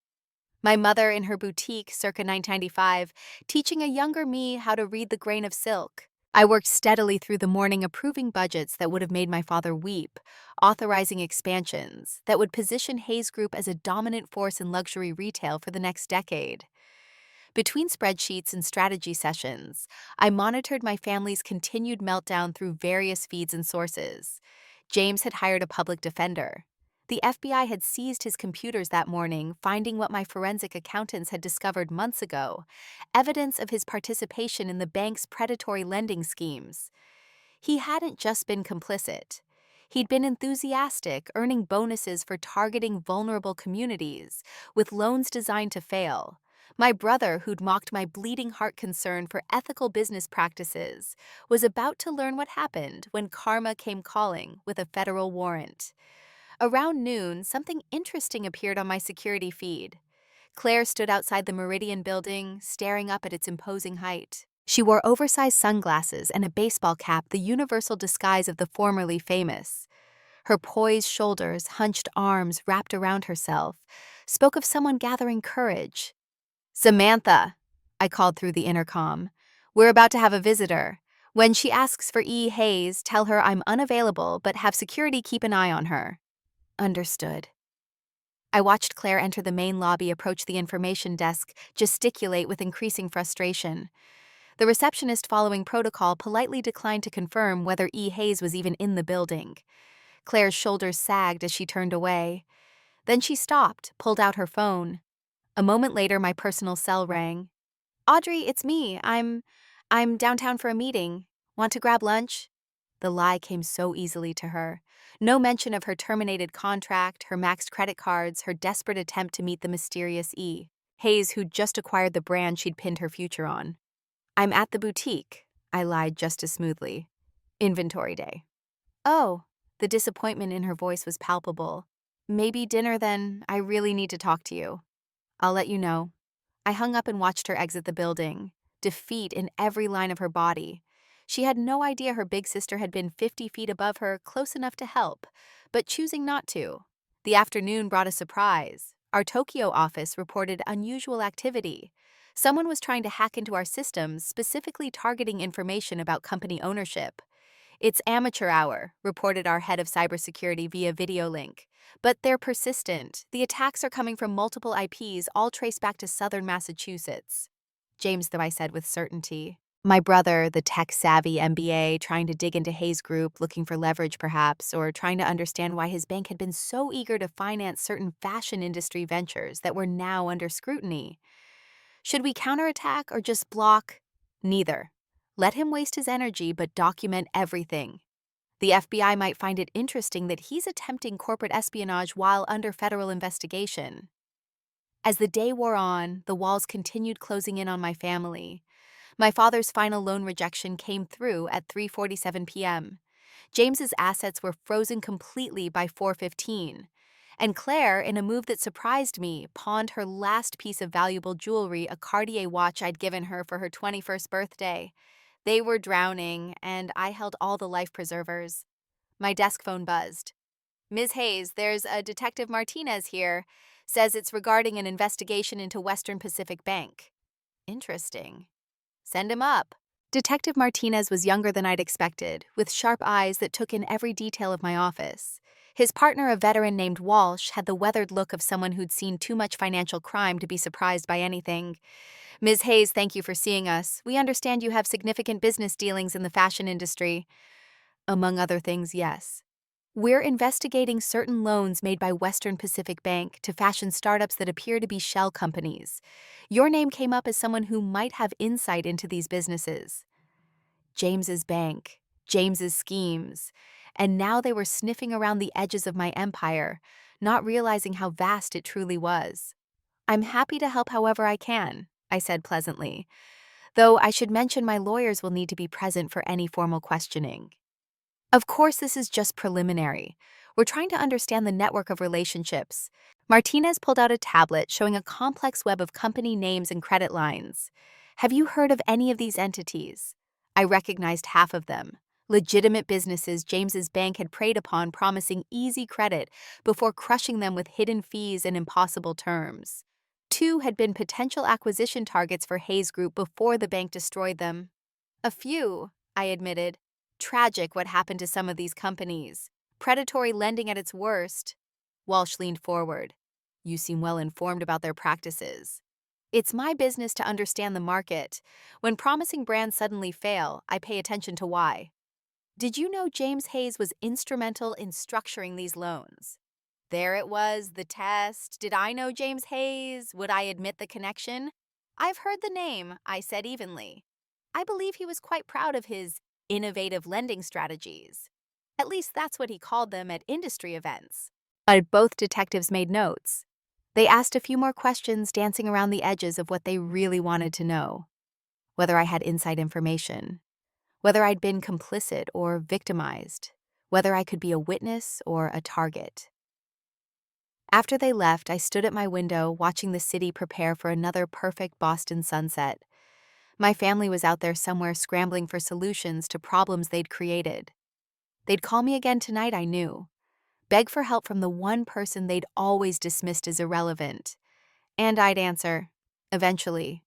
My mother in her boutique circa 1995, teaching a younger me how to read the grain of silk. I worked steadily through the morning approving budgets that would have made my father weep, authorizing expansions that would position Hayes Group as a dominant force in luxury retail for the next decade. Between spreadsheets and strategy sessions, I monitored my family's continued meltdown through various feeds and sources. James had hired a public defender. The FBI had seized his computers that morning, finding what my forensic accountants had discovered months ago, evidence of his participation in the bank's predatory lending schemes. He hadn't just been complicit. He'd been enthusiastic, earning bonuses for targeting vulnerable communities, with loans designed to fail. My brother, who'd mocked my bleeding heart concern for ethical business practices, was about to learn what happened when karma came calling with a federal warrant. Around noon, something interesting appeared on my security feed. Claire stood outside the Meridian building, staring up at its imposing height. She wore oversized sunglasses and a baseball cap, the universal disguise of the formerly famous. Her poised shoulders, hunched arms wrapped around herself, spoke of someone gathering courage. "Samantha," I called through the intercom. "We're about to have a visitor. When she asks for E. Hayes, tell her I'm unavailable, but have security keep an eye on her." Understood. I watched Claire enter the main lobby, approach the information desk, gesticulate with increasing frustration. The receptionist, following protocol, politely declined to confirm whether E. Hayes was even in the building. Claire's shoulders sagged as she turned away. Then she stopped, pulled out her phone. A moment later, my personal cell rang. "Audrey, it's me. I'm downtown for a meeting. Want to grab lunch?" The lie came so easily to her. No mention of her terminated contract, her maxed credit cards, her desperate attempt to meet the mysterious E. Hayes, who'd just acquired the brand she'd pinned her future on. "I'm at the boutique," I lied just as smoothly. "Inventory day." "Oh," the disappointment in her voice was palpable. "Maybe dinner then. I really need to talk to you." "I'll let you know." I hung up and watched her exit the building, defeat in every line of her body. She had no idea her big sister had been 50 feet above her, close enough to help, but choosing not to. The afternoon brought a surprise. Our Tokyo office reported unusual activity. Someone was trying to hack into our systems, specifically targeting information about company ownership. "It's amateur hour," reported our head of cybersecurity via video link. "But they're persistent. The attacks are coming from multiple IPs, all traced back to southern Massachusetts." "James," though, I said with certainty. "My brother, the tech-savvy MBA, trying to dig into Hayes Group, looking for leverage perhaps, or trying to understand why his bank had been so eager to finance certain fashion industry ventures that were now under scrutiny. Should we counterattack or just block? Neither. Let him waste his energy, but document everything. The FBI might find it interesting that he's attempting corporate espionage while under federal investigation." As the day wore on, the walls continued closing in on my family. My father's final loan rejection came through at 3:47 p.m. James's assets were frozen completely by 4:15. And Claire, in a move that surprised me, pawned her last piece of valuable jewelry, a Cartier watch I'd given her for her 21st birthday. They were drowning, and I held all the life preservers. My desk phone buzzed. "Ms. Hayes, there's a Detective Martinez here. Says it's regarding an investigation into Western Pacific Bank." "Interesting." "Send him up." Detective Martinez was younger than I'd expected, with sharp eyes that took in every detail of my office. His partner, a veteran named Walsh, had the weathered look of someone who'd seen too much financial crime to be surprised by anything. "Ms. Hayes, thank you for seeing us. We understand you have significant business dealings in the fashion industry." Among other things, yes. We're investigating certain loans made by Western Pacific Bank to fashion startups that appear to be shell companies. Your name came up as someone who might have insight into these businesses. James's bank, James's schemes, and now they were sniffing around the edges of my empire, not realizing how vast it truly was. I'm happy to help however I can, I said pleasantly, though I should mention my lawyers will need to be present for any formal questioning. Of course, this is just preliminary. We're trying to understand the network of relationships. Martinez pulled out a tablet showing a complex web of company names and credit lines. Have you heard of any of these entities? I recognized half of them. Legitimate businesses James's bank had preyed upon, promising easy credit before crushing them with hidden fees and impossible terms. Two had been potential acquisition targets for Hayes Group before the bank destroyed them. A few, I admitted. Tragic what happened to some of these companies. Predatory lending at its worst. Walsh leaned forward. You seem well informed about their practices. It's my business to understand the market. When promising brands suddenly fail, I pay attention to why. Did you know James Hayes was instrumental in structuring these loans? There it was, the test. Did I know James Hayes? Would I admit the connection? I've heard the name, I said evenly. I believe he was quite proud of his innovative lending strategies. At least that's what he called them at industry events. But both detectives made notes. They asked a few more questions, dancing around the edges of what they really wanted to know. Whether I had inside information, whether I'd been complicit or victimized, whether I could be a witness or a target. After they left, I stood at my window watching the city prepare for another perfect Boston sunset. My family was out there somewhere scrambling for solutions to problems they'd created. They'd call me again tonight, I knew. Beg for help from the one person they'd always dismissed as irrelevant. And I'd answer, eventually.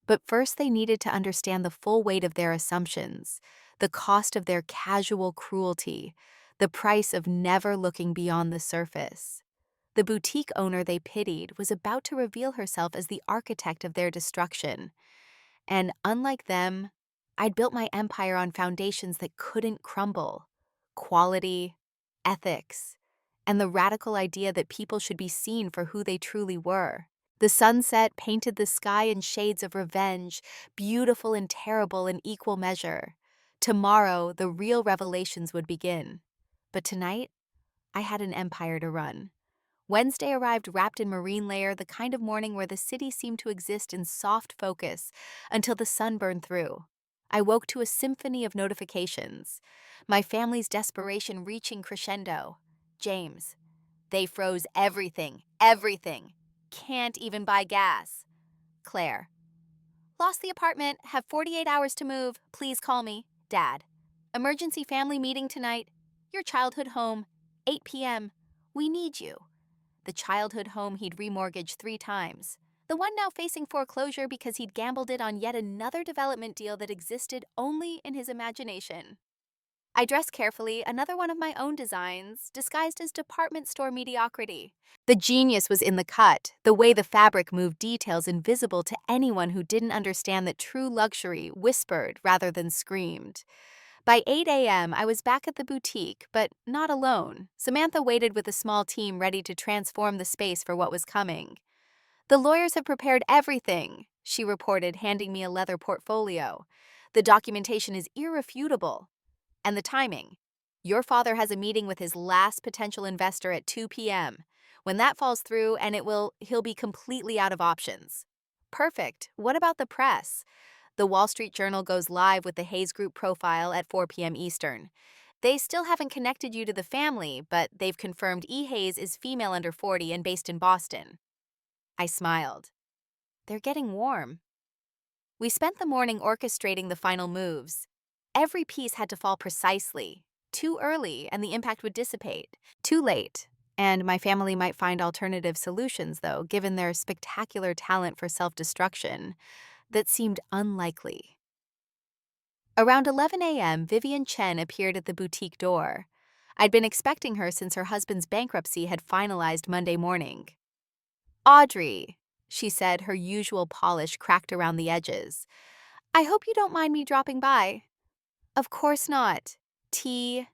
But first they needed to understand the full weight of their assumptions, the cost of their casual cruelty, the price of never looking beyond the surface. The boutique owner they pitied was about to reveal herself as the architect of their destruction. And unlike them, I'd built my empire on foundations that couldn't crumble. Quality, ethics, and the radical idea that people should be seen for who they truly were. The sunset painted the sky in shades of revenge, beautiful and terrible in equal measure. Tomorrow, the real revelations would begin. But tonight, I had an empire to run. Wednesday arrived wrapped in marine layer, the kind of morning where the city seemed to exist in soft focus until the sun burned through. I woke to a symphony of notifications, my family's desperation reaching crescendo. James. They froze everything, everything. Can't even buy gas. Claire. Lost the apartment, have 48 hours to move, please call me. Dad. Emergency family meeting tonight. Your childhood home, 8 p.m. We need you. The childhood home he'd remortgaged 3 times. The one now facing foreclosure because he'd gambled it on yet another development deal that existed only in his imagination. I dressed carefully, another one of my own designs, disguised as department store mediocrity. The genius was in the cut, the way the fabric moved details invisible to anyone who didn't understand that true luxury whispered rather than screamed. By 8 a.m., I was back at the boutique, but not alone. Samantha waited with a small team ready to transform the space for what was coming. The lawyers have prepared everything, she reported, handing me a leather portfolio. The documentation is irrefutable. And the timing. Your father has a meeting with his last potential investor at 2 p.m. When that falls through, and he'll be completely out of options. Perfect. What about the press? The Wall Street Journal goes live with the Hayes Group profile at 4 p.m. Eastern. They still haven't connected you to the family, but they've confirmed E. Hayes is female under 40 and based in Boston. I smiled. They're getting warm. We spent the morning orchestrating the final moves. Every piece had to fall precisely. Too early, and the impact would dissipate. Too late, and my family might find alternative solutions, though, given their spectacular talent for self-destruction. That seemed unlikely. Around 11 a.m., Vivian Chen appeared at the boutique door. I'd been expecting her since her husband's bankruptcy had finalized Monday morning. Audrey, she said, her usual polish cracked around the edges. I hope you don't mind me dropping by. Of course not. Tea.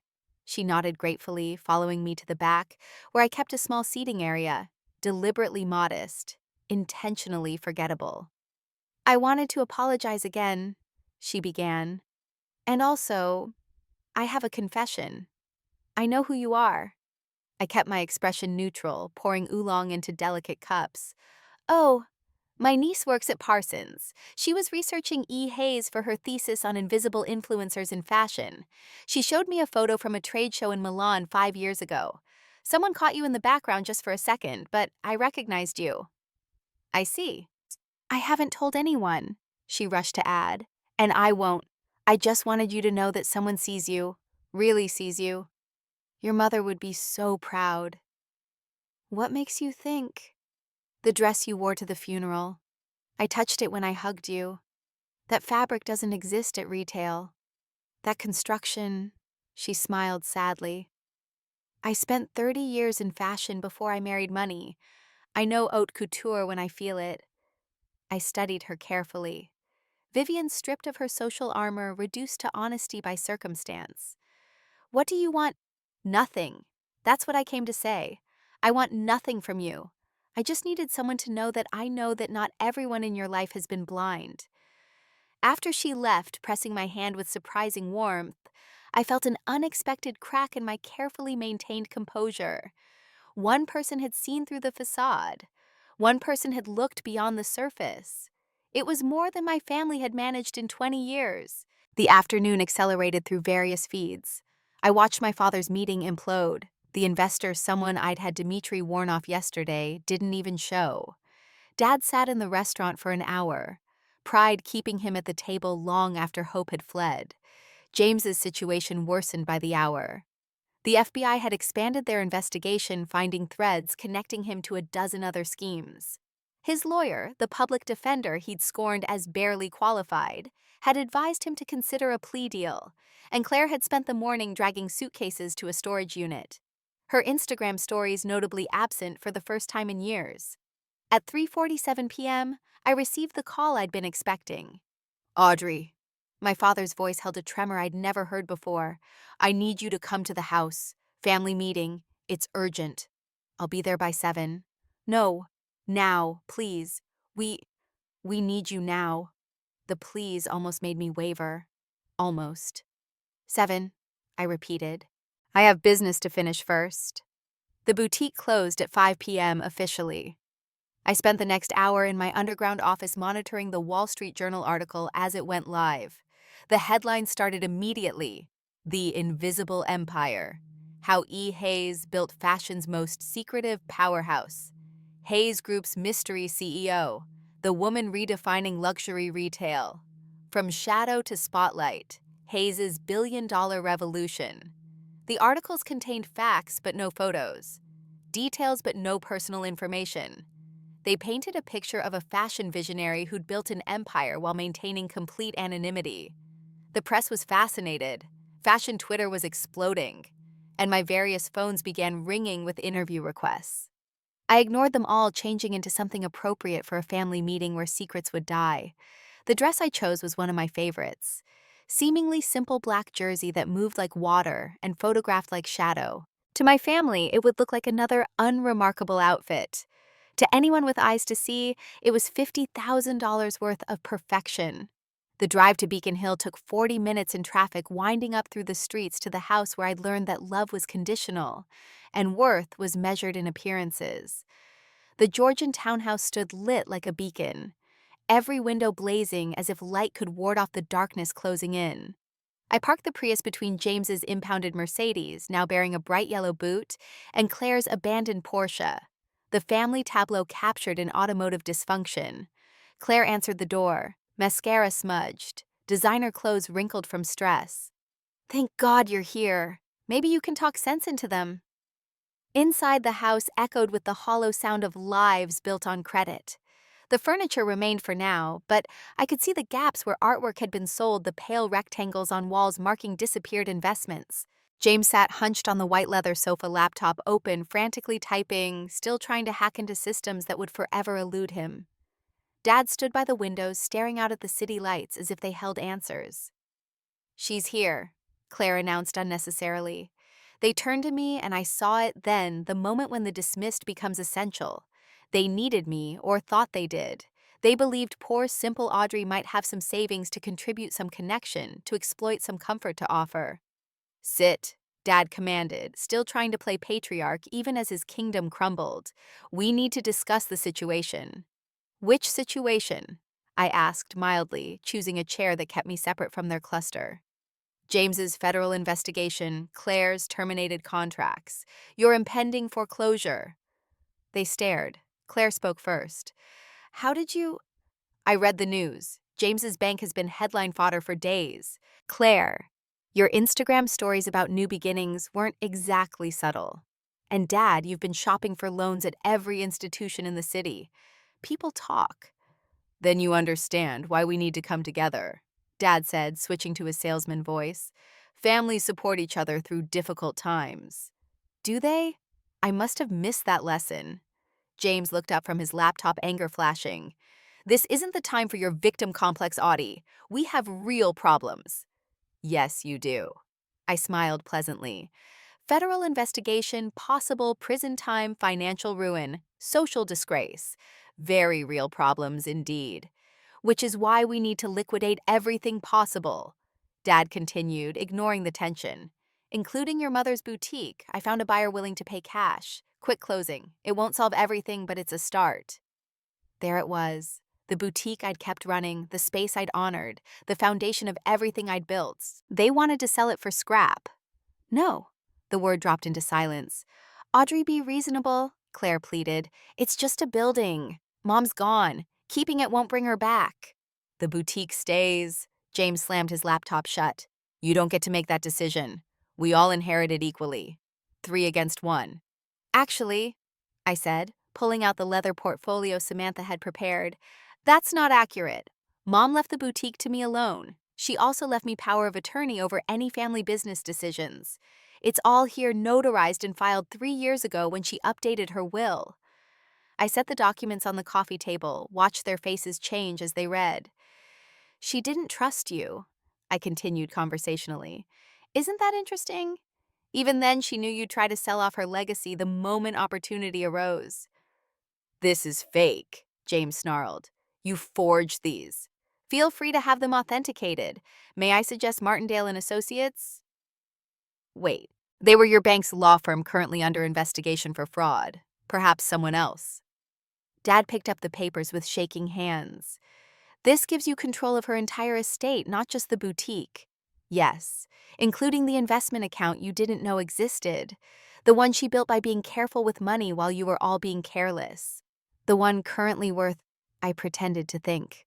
She nodded gratefully, following me to the back, where I kept a small seating area, deliberately modest, intentionally forgettable. I wanted to apologize again, she began. And also, I have a confession. I know who you are. I kept my expression neutral, pouring oolong into delicate cups. Oh, my niece works at Parsons. She was researching E. Hayes for her thesis on invisible influencers in fashion. She showed me a photo from a trade show in Milan 5 years ago. Someone caught you in the background just for a second, but I recognized you. I see. I haven't told anyone, she rushed to add. And I won't. I just wanted you to know that someone sees you, really sees you. Your mother would be so proud. What makes you think? The dress you wore to the funeral. I touched it when I hugged you. That fabric doesn't exist at retail. That construction, she smiled sadly. I spent 30 years in fashion before I married money. I know haute couture when I feel it. I studied her carefully. Vivian stripped of her social armor, reduced to honesty by circumstance. What do you want? Nothing. That's what I came to say. I want nothing from you. I just needed someone to know that not everyone in your life has been blind. After she left, pressing my hand with surprising warmth, I felt an unexpected crack in my carefully maintained composure. One person had seen through the facade. One person had looked beyond the surface. It was more than my family had managed in 20 years. The afternoon accelerated through various feeds. I watched my father's meeting implode. The investor, someone I'd had Dmitry warn off yesterday, didn't even show. Dad sat in the restaurant for an hour, pride keeping him at the table long after hope had fled. James's situation worsened by the hour. The FBI had expanded their investigation, finding threads connecting him to a dozen other schemes. His lawyer, the public defender he'd scorned as barely qualified, had advised him to consider a plea deal, and Claire had spent the morning dragging suitcases to a storage unit. Her Instagram stories notably absent for the first time in years. At 3:47 p.m., I received the call I'd been expecting. Audrey. My father's voice held a tremor I'd never heard before. I need you to come to the house. Family meeting. It's urgent. I'll be there by 7. No. Now, please. We need you now. The please almost made me waver. Almost. 7, I repeated. I have business to finish first. The boutique closed at 5 p.m. officially. I spent the next hour in my underground office monitoring the Wall Street Journal article as it went live. The headline started immediately: The Invisible Empire. How E. Hayes built fashion's most secretive powerhouse. Hayes Group's mystery CEO. The woman redefining luxury retail. From shadow to spotlight. Hayes's billion-dollar revolution. The articles contained facts but no photos. Details but no personal information. They painted a picture of a fashion visionary who'd built an empire while maintaining complete anonymity. The press was fascinated. Fashion Twitter was exploding. And my various phones began ringing with interview requests. I ignored them all, changing into something appropriate for a family meeting where secrets would die. The dress I chose was one of my favorites. Seemingly simple black jersey that moved like water and photographed like shadow. To my family, it would look like another unremarkable outfit. To anyone with eyes to see, it was $50,000 worth of perfection. The drive to Beacon Hill took 40 minutes in traffic, winding up through the streets to the house where I'd learned that love was conditional, and worth was measured in appearances. The Georgian townhouse stood lit like a beacon, every window blazing as if light could ward off the darkness closing in. I parked the Prius between James's impounded Mercedes, now bearing a bright yellow boot, and Claire's abandoned Porsche. The family tableau captured in automotive dysfunction. Claire answered the door, mascara smudged, designer clothes wrinkled from stress. Thank God you're here. Maybe you can talk sense into them. Inside, the house echoed with the hollow sound of lives built on credit. The furniture remained for now, but I could see the gaps where artwork had been sold, the pale rectangles on walls marking disappeared investments. James sat hunched on the white leather sofa, laptop open, frantically typing, still trying to hack into systems that would forever elude him. Dad stood by the windows, staring out at the city lights as if they held answers. She's here, Claire announced unnecessarily. They turned to me, and I saw it then, the moment when the dismissed becomes essential. They needed me, or thought they did. They believed poor, simple Audrey might have some savings to contribute some connection, to exploit some comfort to offer. Sit, Dad commanded, still trying to play patriarch even as his kingdom crumbled. We need to discuss the situation. Which situation? I asked mildly, choosing a chair that kept me separate from their cluster. James's federal investigation, Claire's terminated contracts, your impending foreclosure. They stared. Claire spoke first. How did you? I read the news. James's bank has been headline fodder for days. Claire, your Instagram stories about new beginnings weren't exactly subtle. And Dad, you've been shopping for loans at every institution in the city. People talk. Then you understand why we need to come together, Dad said, switching to his salesman voice. Families support each other through difficult times. Do they? I must have missed that lesson. James looked up from his laptop, anger flashing. This isn't the time for your victim complex, Audie. We have real problems. Yes, you do. I smiled pleasantly. Federal investigation, possible prison time, financial ruin, social disgrace. Very real problems indeed. Which is why we need to liquidate everything possible. Dad continued, ignoring the tension. Including your mother's boutique, I found a buyer willing to pay cash. Quick closing. It won't solve everything, but it's a start. There it was. The boutique I'd kept running, the space I'd honored, the foundation of everything I'd built. They wanted to sell it for scrap. No. The word dropped into silence. Audrey, be reasonable, Claire pleaded. It's just a building. Mom's gone. Keeping it won't bring her back. The boutique stays. James slammed his laptop shut. You don't get to make that decision. We all inherit it equally. 3 against 1. Actually, I said, pulling out the leather portfolio Samantha had prepared, that's not accurate. Mom left the boutique to me alone. She also left me power of attorney over any family business decisions. It's all here notarized and filed 3 years ago when she updated her will. I set the documents on the coffee table, watched their faces change as they read. She didn't trust you, I continued conversationally. Isn't that interesting? Even then, she knew you'd try to sell off her legacy the moment opportunity arose. This is fake, James snarled. You forged these. Feel free to have them authenticated. May I suggest Martindale and Associates? Wait, they were your bank's law firm currently under investigation for fraud. Perhaps someone else. Dad picked up the papers with shaking hands. This gives you control of her entire estate, not just the boutique. Yes, including the investment account you didn't know existed. The one she built by being careful with money while you were all being careless. The one currently worth, I pretended to think.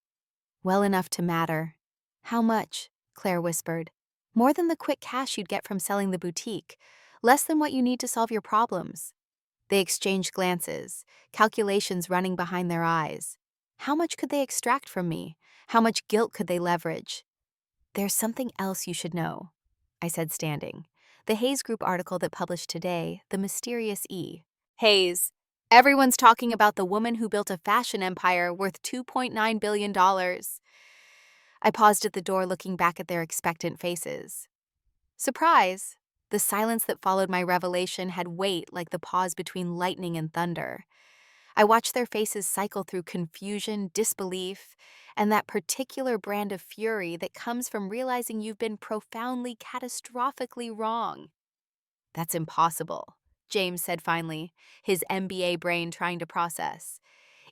Well enough to matter. How much? Claire whispered. More than the quick cash you'd get from selling the boutique. Less than what you need to solve your problems. They exchanged glances, calculations running behind their eyes. How much could they extract from me? How much guilt could they leverage? There's something else you should know, I said, standing. The Hayes Group article that published today, The Mysterious E. Hayes. Everyone's talking about the woman who built a fashion empire worth $2.9 billion. I paused at the door, looking back at their expectant faces. Surprise! The silence that followed my revelation had weight like the pause between lightning and thunder. I watched their faces cycle through confusion, disbelief, and that particular brand of fury that comes from realizing you've been profoundly, catastrophically wrong. That's impossible, James said finally, his MBA brain trying to process.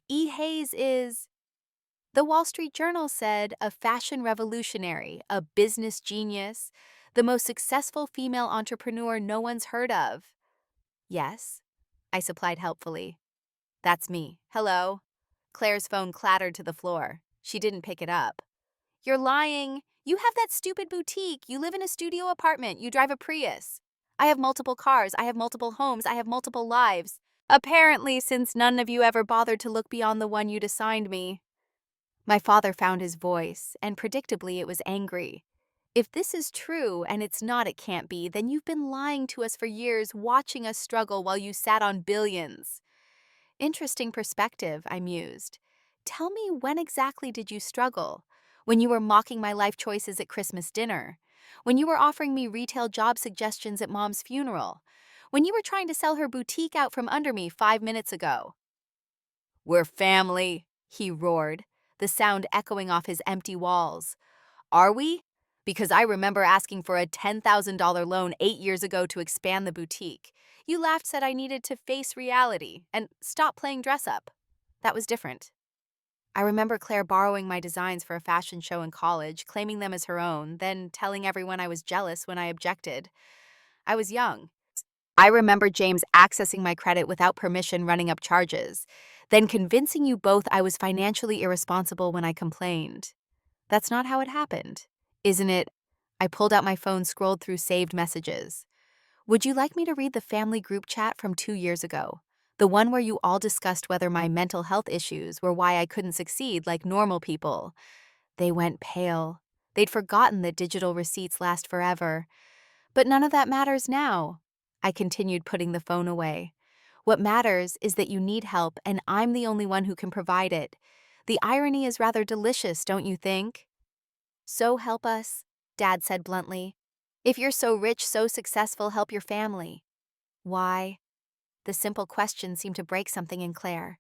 E. Hayes is, the Wall Street Journal said, a fashion revolutionary, a business genius, the most successful female entrepreneur no one's heard of. Yes, I supplied helpfully. That's me. Hello. Claire's phone clattered to the floor. She didn't pick it up. You're lying. You have that stupid boutique. You live in a studio apartment. You drive a Prius. I have multiple cars. I have multiple homes. I have multiple lives. Apparently, since none of you ever bothered to look beyond the one you'd assigned me. My father found his voice, and predictably it was angry. If this is true, and it's not, it can't be, then you've been lying to us for years, watching us struggle while you sat on billions. Interesting perspective, I mused. Tell me, when exactly did you struggle? When you were mocking my life choices at Christmas dinner? When you were offering me retail job suggestions at Mom's funeral. When you were trying to sell her boutique out from under me 5 minutes ago. We're family, he roared, the sound echoing off his empty walls. Are we? Because I remember asking for a $10,000 loan 8 years ago to expand the boutique. You laughed, said I needed to face reality and stop playing dress up. That was different. I remember Claire borrowing my designs for a fashion show in college, claiming them as her own, then telling everyone I was jealous when I objected. I was young. I remember James accessing my credit without permission, running up charges, then convincing you both I was financially irresponsible when I complained. That's not how it happened, isn't it? I pulled out my phone, scrolled through saved messages. Would you like me to read the family group chat from 2 years ago? The one where you all discussed whether my mental health issues were why I couldn't succeed like normal people. They went pale. They'd forgotten that digital receipts last forever. But none of that matters now. I continued, putting the phone away. What matters is that you need help, and I'm the only one who can provide it. The irony is rather delicious, don't you think? So help us, Dad said bluntly. If you're so rich, so successful, help your family. Why? The simple question seemed to break something in Claire.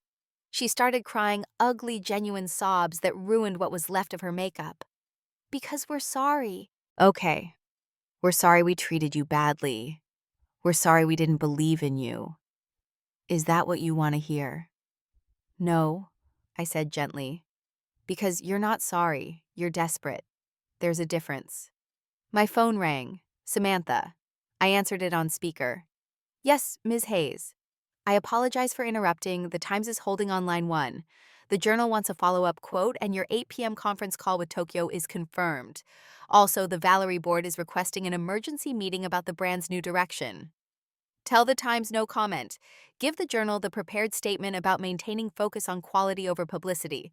She started crying ugly, genuine sobs that ruined what was left of her makeup. Because we're sorry. Okay. We're sorry we treated you badly. We're sorry we didn't believe in you. Is that what you want to hear? No, I said gently. Because you're not sorry, you're desperate. There's a difference. My phone rang. Samantha. I answered it on speaker. Yes, Ms. Hayes. I apologize for interrupting. The Times is holding on line 1. The Journal wants a follow-up quote, and your 8 p.m. conference call with Tokyo is confirmed. Also, the Valerie board is requesting an emergency meeting about the brand's new direction. Tell the Times no comment. Give the Journal the prepared statement about maintaining focus on quality over publicity.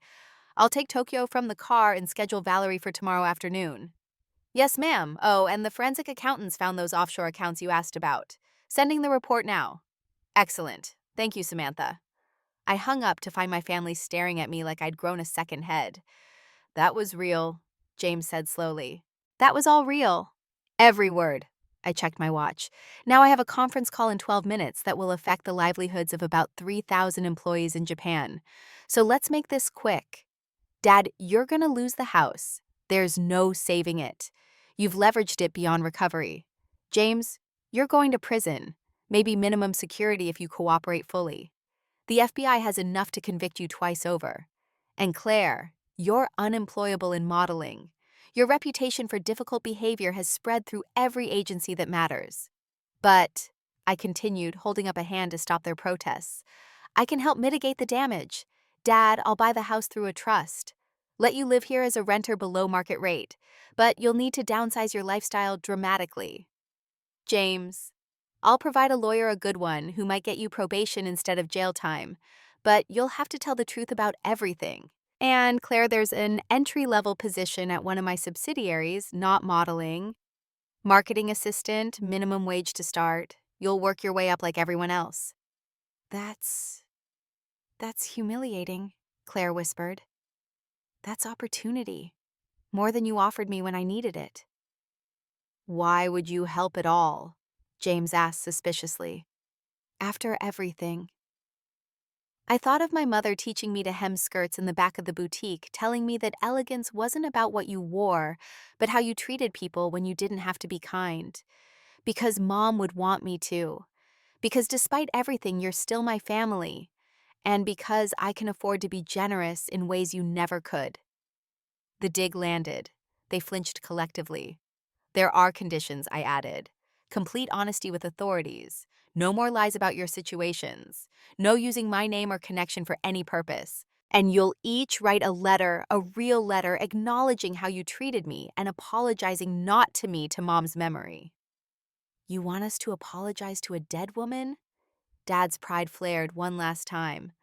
I'll take Tokyo from the car and schedule Valerie for tomorrow afternoon. Yes, ma'am. Oh, and the forensic accountants found those offshore accounts you asked about. Sending the report now. Excellent. Thank you, Samantha. I hung up to find my family staring at me like I'd grown a second head. That was real, James said slowly. That was all real. Every word. I checked my watch. Now I have a conference call in 12 minutes that will affect the livelihoods of about 3,000 employees in Japan. So let's make this quick. Dad, you're going to lose the house. There's no saving it. You've leveraged it beyond recovery. James, you're going to prison. Maybe minimum security if you cooperate fully. The FBI has enough to convict you twice over. And Claire, you're unemployable in modeling. Your reputation for difficult behavior has spread through every agency that matters. But, I continued, holding up a hand to stop their protests, I can help mitigate the damage. Dad, I'll buy the house through a trust. Let you live here as a renter below market rate, but you'll need to downsize your lifestyle dramatically. James, I'll provide a lawyer, a good one, who might get you probation instead of jail time, but you'll have to tell the truth about everything. And Claire, there's an entry-level position at one of my subsidiaries, not modeling. Marketing assistant, minimum wage to start. You'll work your way up like everyone else. That's humiliating, Claire whispered. That's opportunity. More than you offered me when I needed it. Why would you help at all? James asked suspiciously. After everything. I thought of my mother teaching me to hem skirts in the back of the boutique, telling me that elegance wasn't about what you wore, but how you treated people when you didn't have to be kind. Because Mom would want me to. Because despite everything, you're still my family. And because I can afford to be generous in ways you never could. The dig landed. They flinched collectively. There are conditions, I added. Complete honesty with authorities. No more lies about your situations. No using my name or connection for any purpose. And you'll each write a letter, a real letter, acknowledging how you treated me and apologizing not to me to Mom's memory. You want us to apologize to a dead woman? Dad's pride flared one last time.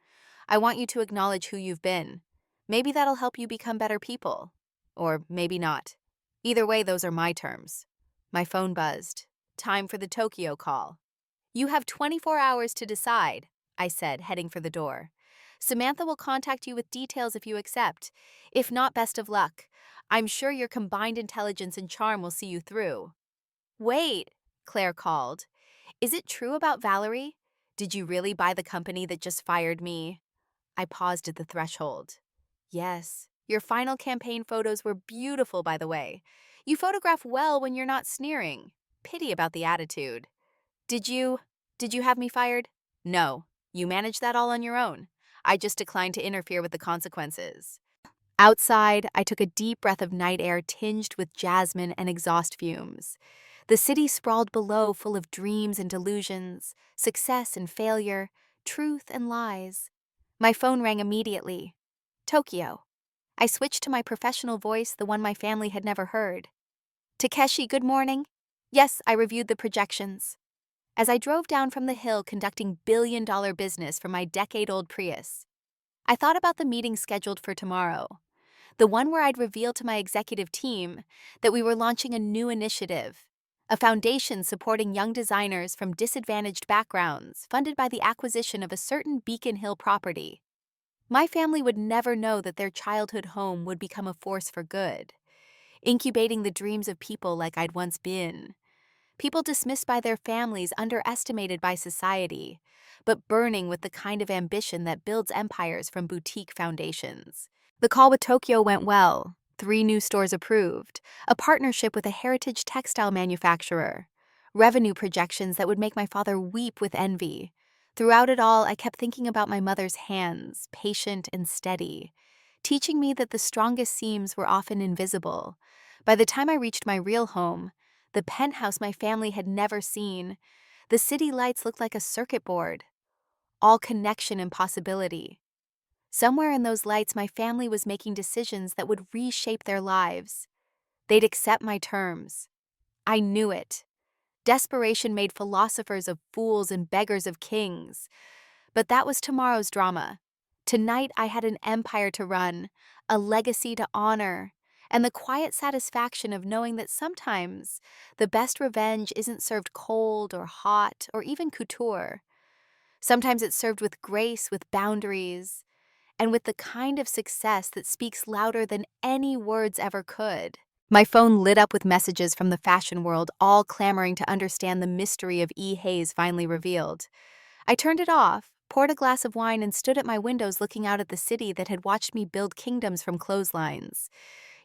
I want you to acknowledge who you've been. Maybe that'll help you become better people. Or maybe not. Either way, those are my terms. My phone buzzed. Time for the Tokyo call. You have 24 hours to decide, I said, heading for the door. Samantha will contact you with details if you accept. If not, best of luck. I'm sure your combined intelligence and charm will see you through." "Wait," Claire called. "Is it true about Valerie? Did you really buy the company that just fired me?" I paused at the threshold. "Yes. Your final campaign photos were beautiful, by the way. You photograph well when you're not sneering. Pity about the attitude." Did you did you have me fired?" "No. You managed that all on your own. I just declined to interfere with the consequences." Outside, I took a deep breath of night air tinged with jasmine and exhaust fumes. The city sprawled below, full of dreams and delusions, success and failure, truth and lies. My phone rang immediately. Tokyo. I switched to my professional voice, the one my family had never heard. "Takeshi, good morning." "Yes, I reviewed the projections." As I drove down from the hill conducting billion-dollar business from my decade-old Prius, I thought about the meeting scheduled for tomorrow, the one where I'd reveal to my executive team that we were launching a new initiative, a foundation supporting young designers from disadvantaged backgrounds, funded by the acquisition of a certain Beacon Hill property. My family would never know that their childhood home would become a force for good, incubating the dreams of people like I'd once been. People dismissed by their families, underestimated by society, but burning with the kind of ambition that builds empires from boutique foundations. The call with Tokyo went well. 3 new stores approved, a partnership with a heritage textile manufacturer, revenue projections that would make my father weep with envy. Throughout it all, I kept thinking about my mother's hands, patient and steady, teaching me that the strongest seams were often invisible. By the time I reached my real home, the penthouse my family had never seen, the city lights looked like a circuit board, all connection and possibility. Somewhere in those lights, my family was making decisions that would reshape their lives. They'd accept my terms. I knew it. Desperation made philosophers of fools and beggars of kings. But that was tomorrow's drama. Tonight, I had an empire to run, a legacy to honor, and the quiet satisfaction of knowing that sometimes the best revenge isn't served cold or hot or even couture. Sometimes it's served with grace, with boundaries, and with the kind of success that speaks louder than any words ever could. My phone lit up with messages from the fashion world, all clamoring to understand the mystery of E. Hayes finally revealed. I turned it off, poured a glass of wine, and stood at my windows looking out at the city that had watched me build kingdoms from clotheslines.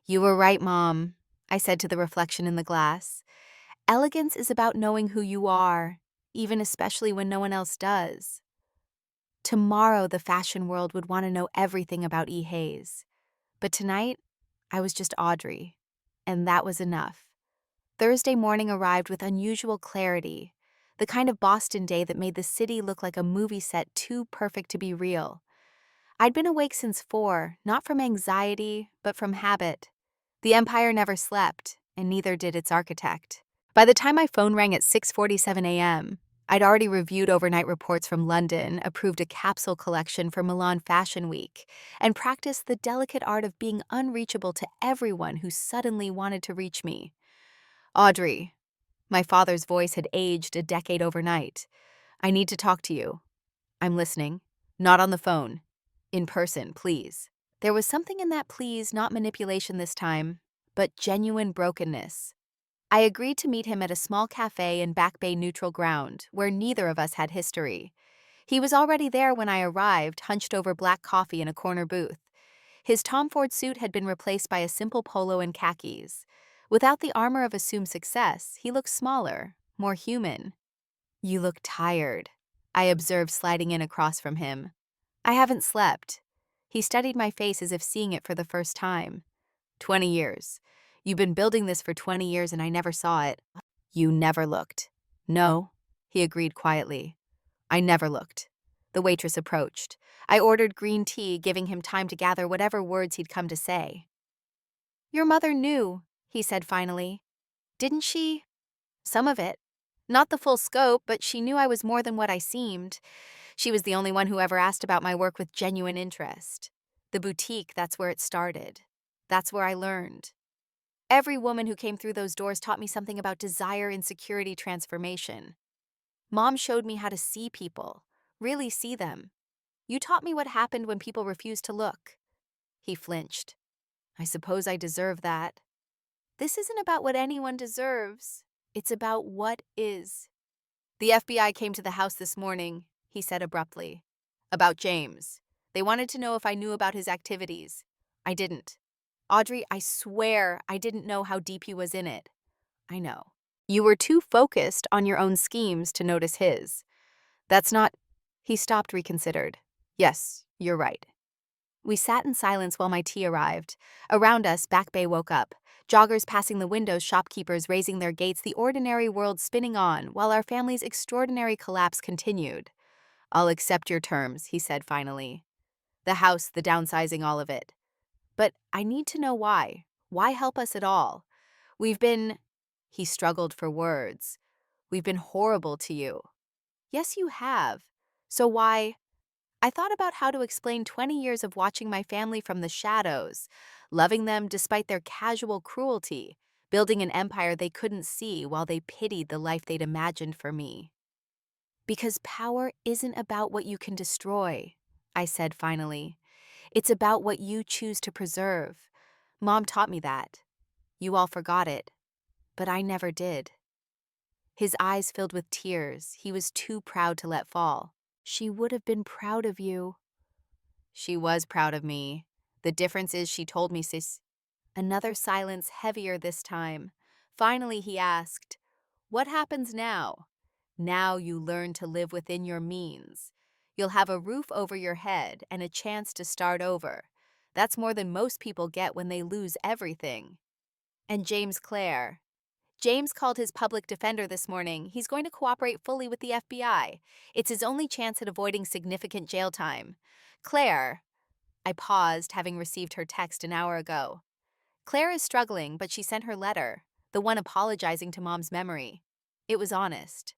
"You were right, Mom," I said to the reflection in the glass. "Elegance is about knowing who you are, even especially when no one else does." Tomorrow, the fashion world would want to know everything about E. Hayes. But tonight, I was just Audrey, and that was enough. Thursday morning arrived with unusual clarity, the kind of Boston day that made the city look like a movie set too perfect to be real. I'd been awake since 4, not from anxiety, but from habit. The empire never slept, and neither did its architect. By the time my phone rang at 6:47 a.m., I'd already reviewed overnight reports from London, approved a capsule collection for Milan Fashion Week, and practiced the delicate art of being unreachable to everyone who suddenly wanted to reach me. "Audrey," my father's voice had aged a decade overnight. "I need to talk to you." "I'm listening." "Not on the phone. In person, please." There was something in that please, not manipulation this time, but genuine brokenness. I agreed to meet him at a small cafe in Back Bay neutral ground, where neither of us had history. He was already there when I arrived, hunched over black coffee in a corner booth. His Tom Ford suit had been replaced by a simple polo and khakis. Without the armor of assumed success, he looked smaller, more human. "You look tired," I observed, sliding in across from him. "I haven't slept." He studied my face as if seeing it for the first time. 20 years. You've been building this for 20 years and I never saw it." "You never looked." "No," he agreed quietly. "I never looked." The waitress approached. I ordered green tea, giving him time to gather whatever words he'd come to say. "Your mother knew," he said finally. "Didn't she?" "Some of it. Not the full scope, but she knew I was more than what I seemed. She was the only one who ever asked about my work with genuine interest. The boutique, that's where it started. That's where I learned. Every woman who came through those doors taught me something about desire, insecurity, transformation. Mom showed me how to see people, really see them. You taught me what happened when people refuse to look. He flinched. I suppose I deserve that. This isn't about what anyone deserves. It's about what is. The FBI came to the house this morning, he said abruptly. About James. They wanted to know if I knew about his activities. I didn't. Audrey, I swear I didn't know how deep he was in it. I know. You were too focused on your own schemes to notice his. That's not... He stopped, reconsidered. Yes, you're right. We sat in silence while my tea arrived. Around us, Back Bay woke up. Joggers passing the windows, shopkeepers raising their gates, the ordinary world spinning on, while our family's extraordinary collapse continued. I'll accept your terms, he said finally. The house, the downsizing, all of it. But I need to know why. Why help us at all? We've been... He struggled for words. We've been horrible to you. Yes, you have. So why... I thought about how to explain 20 years of watching my family from the shadows, loving them despite their casual cruelty, building an empire they couldn't see while they pitied the life they'd imagined for me. Because power isn't about what you can destroy, I said finally. It's about what you choose to preserve. Mom taught me that. You all forgot it, but I never did. His eyes filled with tears. He was too proud to let fall. She would have been proud of you. She was proud of me. The difference is she told me, sis. Another silence, heavier this time. Finally, he asked, what happens now? Now you learn to live within your means. You'll have a roof over your head and a chance to start over. That's more than most people get when they lose everything. And James Clare. James called his public defender this morning. He's going to cooperate fully with the FBI. It's his only chance at avoiding significant jail time. Claire, I paused, having received her text an hour ago. Claire is struggling, but she sent her letter, the one apologizing to Mom's memory. It was honest.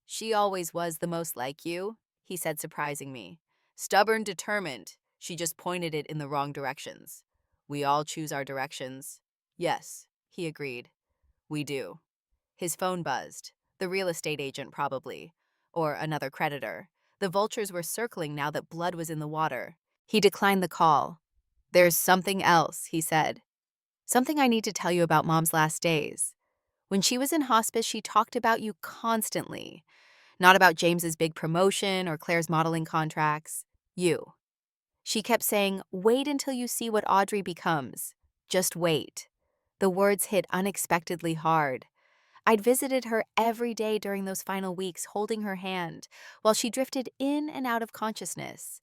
She always was the most like you, he said, surprising me. Stubborn, determined. She just pointed it in the wrong directions. We all choose our directions. Yes, he agreed. We do. His phone buzzed. The real estate agent, probably. Or another creditor. The vultures were circling now that blood was in the water. He declined the call. There's something else, he said. Something I need to tell you about Mom's last days. When she was in hospice, she talked about you constantly. Not about James's big promotion or Claire's modeling contracts. You. She kept saying, wait until you see what Audrey becomes. Just wait. The words hit unexpectedly hard. I'd visited her every day during those final weeks, holding her hand, while she drifted in and out of consciousness.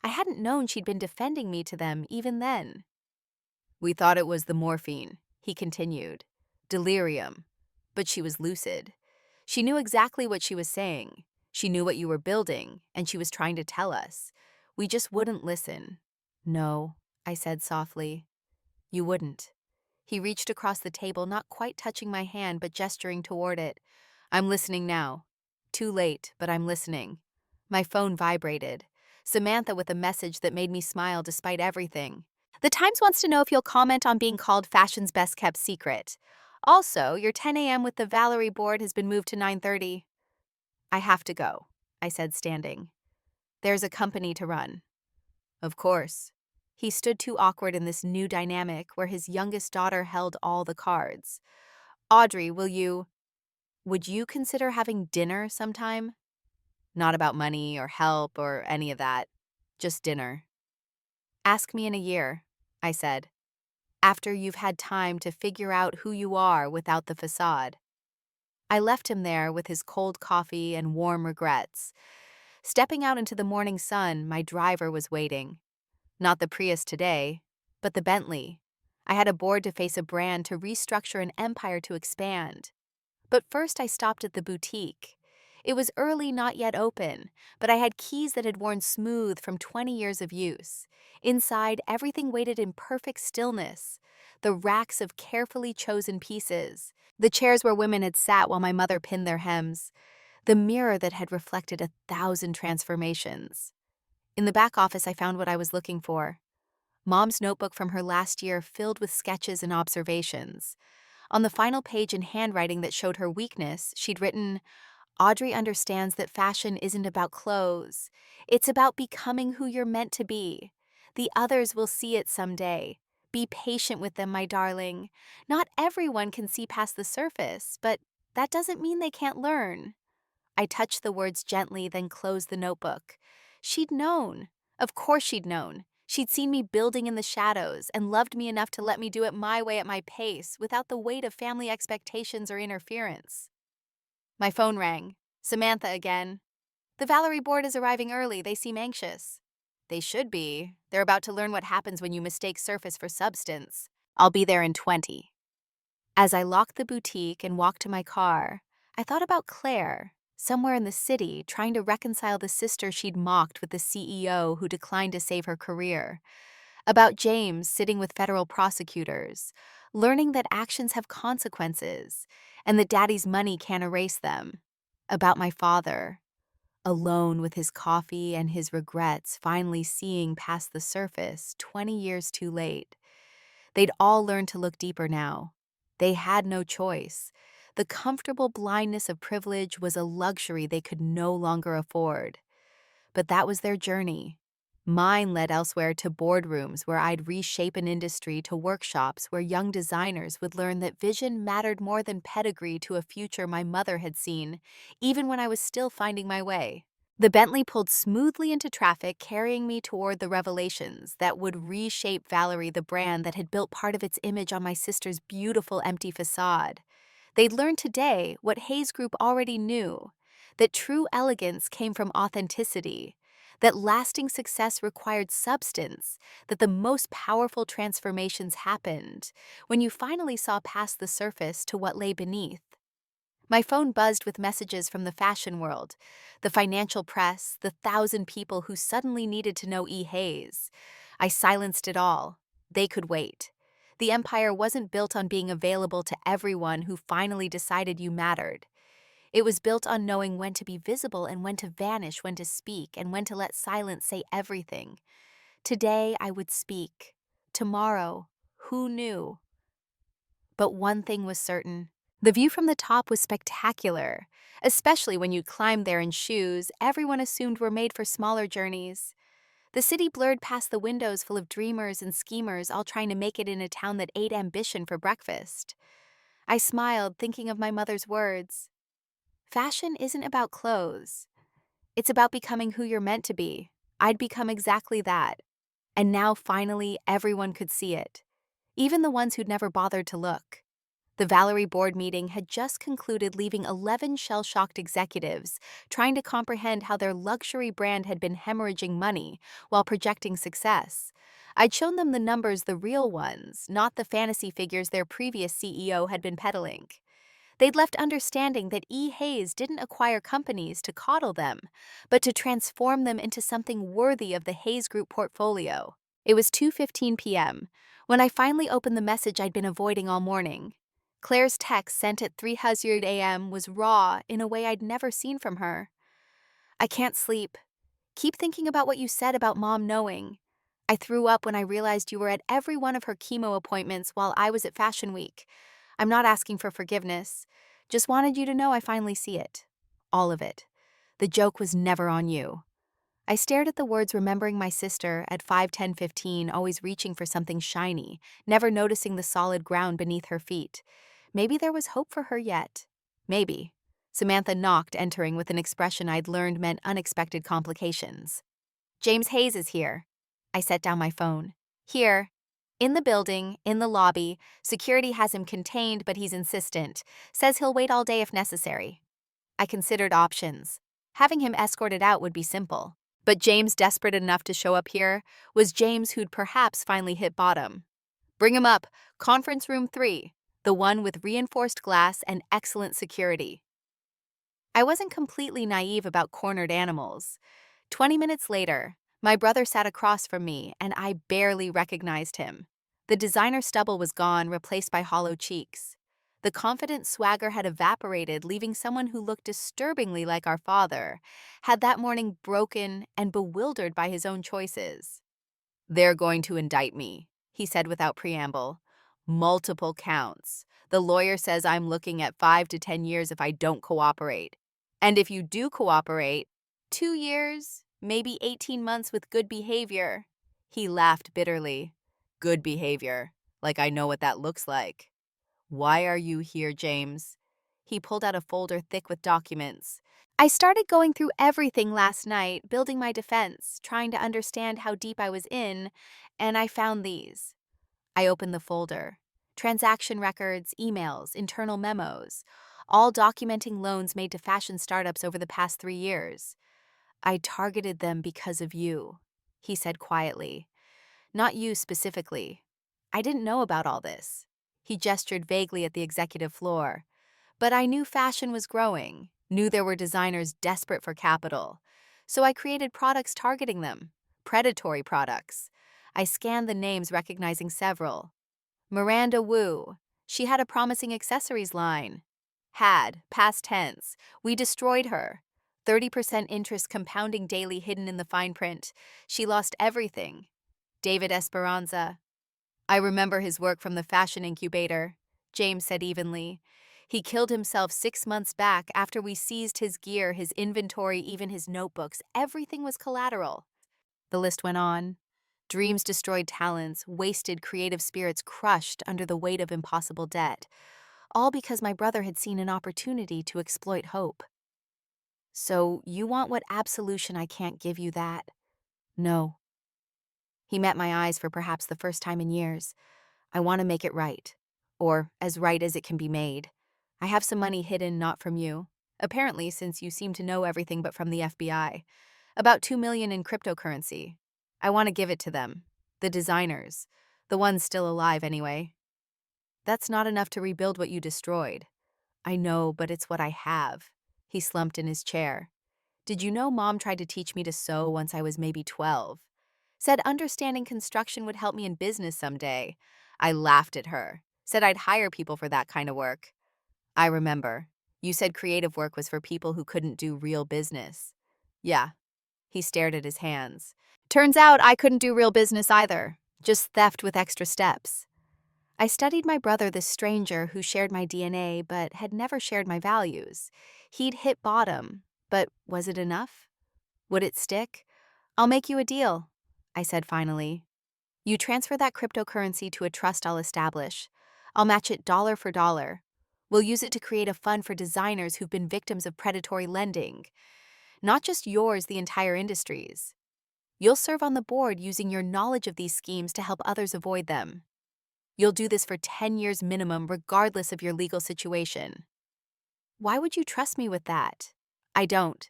I hadn't known she'd been defending me to them even then. We thought it was the morphine, he continued. Delirium. But she was lucid. She knew exactly what she was saying. She knew what you were building, and she was trying to tell us. We just wouldn't listen. No, I said softly. You wouldn't. He reached across the table, not quite touching my hand, but gesturing toward it. I'm listening now. Too late, but I'm listening. My phone vibrated. Samantha with a message that made me smile despite everything. The Times wants to know if you'll comment on being called fashion's best-kept secret. Also, your 10 a.m. with the Valerie board has been moved to 9:30. I have to go, I said, standing. There's a company to run. Of course. He stood too awkward in this new dynamic where his youngest daughter held all the cards. Audrey, would you consider having dinner sometime? Not about money or help or any of that. Just dinner. Ask me in a year, I said. After you've had time to figure out who you are without the facade. I left him there with his cold coffee and warm regrets. Stepping out into the morning sun, my driver was waiting. Not the Prius today, but the Bentley. I had a board to face a brand, to restructure an empire, to expand. But first I stopped at the boutique. It was early, not yet open, but I had keys that had worn smooth from 20 years of use. Inside, everything waited in perfect stillness. The racks of carefully chosen pieces. The chairs where women had sat while my mother pinned their hems. The mirror that had reflected 1,000 transformations. In the back office, I found what I was looking for. Mom's notebook from her last year, filled with sketches and observations. On the final page, in handwriting that showed her weakness, she'd written, Audrey understands that fashion isn't about clothes. It's about becoming who you're meant to be. The others will see it someday. Be patient with them, my darling. Not everyone can see past the surface, but that doesn't mean they can't learn. I touched the words gently, then closed the notebook. She'd known. Of course she'd known. She'd seen me building in the shadows and loved me enough to let me do it my way at my pace without the weight of family expectations or interference. My phone rang. Samantha again. The Valerie board is arriving early. They seem anxious. They should be. They're about to learn what happens when you mistake surface for substance. I'll be there in 20. As I locked the boutique and walked to my car, I thought about Claire, somewhere in the city, trying to reconcile the sister she'd mocked with the CEO who declined to save her career. About James sitting with federal prosecutors, learning that actions have consequences and that daddy's money can't erase them. About my father, alone with his coffee and his regrets, finally seeing past the surface 20 years too late. They'd all learned to look deeper now. They had no choice. The comfortable blindness of privilege was a luxury they could no longer afford. But that was their journey. Mine led elsewhere to boardrooms where I'd reshape an industry, to workshops where young designers would learn that vision mattered more than pedigree to a future my mother had seen, even when I was still finding my way. The Bentley pulled smoothly into traffic, carrying me toward the revelations that would reshape Valerie, the brand that had built part of its image on my sister's beautiful empty facade. They'd learned today what Hayes Group already knew, that true elegance came from authenticity, that lasting success required substance, that the most powerful transformations happened when you finally saw past the surface to what lay beneath. My phone buzzed with messages from the fashion world, the financial press, the 1,000 people who suddenly needed to know E. Hayes. I silenced it all. They could wait. The empire wasn't built on being available to everyone who finally decided you mattered. It was built on knowing when to be visible and when to vanish, when to speak, and when to let silence say everything. Today I would speak. Tomorrow, who knew? But one thing was certain. The view from the top was spectacular, especially when you climbed there in shoes everyone assumed were made for smaller journeys. The city blurred past the windows full of dreamers and schemers all trying to make it in a town that ate ambition for breakfast. I smiled, thinking of my mother's words. Fashion isn't about clothes. It's about becoming who you're meant to be. I'd become exactly that. And now, finally, everyone could see it, even the ones who'd never bothered to look. The Valerie board meeting had just concluded, leaving 11 shell-shocked executives trying to comprehend how their luxury brand had been hemorrhaging money while projecting success. I'd shown them the numbers, the real ones, not the fantasy figures their previous CEO had been peddling. They'd left understanding that E. Hayes didn't acquire companies to coddle them, but to transform them into something worthy of the Hayes Group portfolio. It was 2:15 p.m. when I finally opened the message I'd been avoiding all morning. Claire's text, sent at 3:00 a.m., was raw in a way I'd never seen from her. I can't sleep. Keep thinking about what you said about Mom knowing. I threw up when I realized you were at every one of her chemo appointments while I was at Fashion Week. I'm not asking for forgiveness. Just wanted you to know I finally see it. All of it. The joke was never on you. I stared at the words, remembering my sister at 5:10:15, always reaching for something shiny, never noticing the solid ground beneath her feet. Maybe there was hope for her yet. Maybe. Samantha knocked, entering with an expression I'd learned meant unexpected complications. James Hayes is here. I set down my phone. Here. In the building, in the lobby. Security has him contained, but he's insistent. Says he'll wait all day if necessary. I considered options. Having him escorted out would be simple. But James, desperate enough to show up here, was James who'd perhaps finally hit bottom. Bring him up. Conference room 3. The one with reinforced glass and excellent security. I wasn't completely naive about cornered animals. 20 minutes later, my brother sat across from me, and I barely recognized him. The designer stubble was gone, replaced by hollow cheeks. The confident swagger had evaporated, leaving someone who looked disturbingly like our father, had that morning broken and bewildered by his own choices. They're going to indict me, he said without preamble. Multiple counts. The lawyer says I'm looking at 5 to 10 years if I don't cooperate. And if you do cooperate, 2 years, maybe 18 months with good behavior. He laughed bitterly. Good behavior. Like I know what that looks like. Why are you here, James? He pulled out a folder thick with documents. I started going through everything last night, building my defense, trying to understand how deep I was in, and I found these. I opened the folder. Transaction records, emails, internal memos, all documenting loans made to fashion startups over the past 3 years. I targeted them because of you, he said quietly. Not you specifically. I didn't know about all this. He gestured vaguely at the executive floor. But I knew fashion was growing, knew there were designers desperate for capital. So I created products targeting them. Predatory products. I scanned the names, recognizing several. Miranda Wu. She had a promising accessories line. Had, past tense. We destroyed her. 30% interest compounding daily hidden in the fine print. She lost everything. David Esperanza. I remember his work from the fashion incubator, James said evenly. He killed himself 6 months back after we seized his gear, his inventory, even his notebooks. Everything was collateral. The list went on. Dreams destroyed, talents, wasted creative spirits crushed under the weight of impossible debt. All because my brother had seen an opportunity to exploit hope. So you want what absolution I can't give you that? No. He met my eyes for perhaps the first time in years. I want to make it right. Or as right as it can be made. I have some money hidden not from you. Apparently, since you seem to know everything but from the FBI. About $2 million in cryptocurrency. I want to give it to them. The designers. The ones still alive anyway. That's not enough to rebuild what you destroyed. I know, but it's what I have. He slumped in his chair. Did you know Mom tried to teach me to sew once I was maybe 12? Said understanding construction would help me in business someday. I laughed at her. Said I'd hire people for that kind of work. I remember. You said creative work was for people who couldn't do real business. Yeah. He stared at his hands. Turns out I couldn't do real business either. Just theft with extra steps. I studied my brother, this stranger who shared my DNA but had never shared my values. He'd hit bottom, but was it enough? Would it stick? I'll make you a deal, I said finally. You transfer that cryptocurrency to a trust I'll establish. I'll match it dollar for dollar. We'll use it to create a fund for designers who've been victims of predatory lending. Not just yours, the entire industry's. You'll serve on the board using your knowledge of these schemes to help others avoid them. You'll do this for 10 years minimum, regardless of your legal situation. Why would you trust me with that? I don't.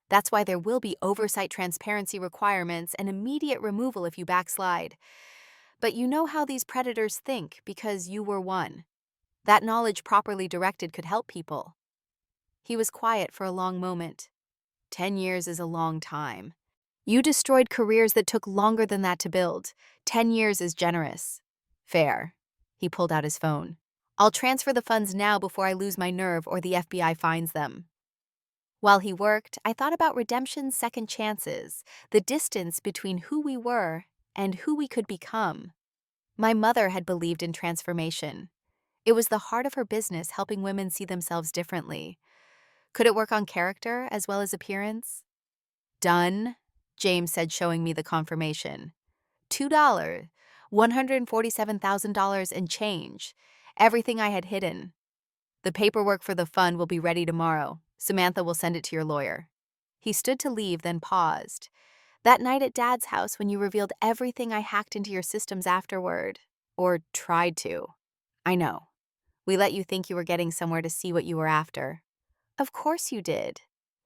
That's why there will be oversight transparency requirements and immediate removal if you backslide. But you know how these predators think because you were one. That knowledge properly directed could help people. He was quiet for a long moment. 10 years is a long time. You destroyed careers that took longer than that to build. 10 years is generous. Fair. He pulled out his phone. I'll transfer the funds now before I lose my nerve or the FBI finds them. While he worked, I thought about redemption's second chances, the distance between who we were and who we could become. My mother had believed in transformation. It was the heart of her business, helping women see themselves differently. Could it work on character as well as appearance? Done, James said, showing me the confirmation. $2, $147,000 and change. Everything I had hidden. The paperwork for the fund will be ready tomorrow. Samantha will send it to your lawyer. He stood to leave, then paused. That night at Dad's house when you revealed everything, I hacked into your systems afterward. Or tried to. I know. We let you think you were getting somewhere to see what you were after. Of course you did.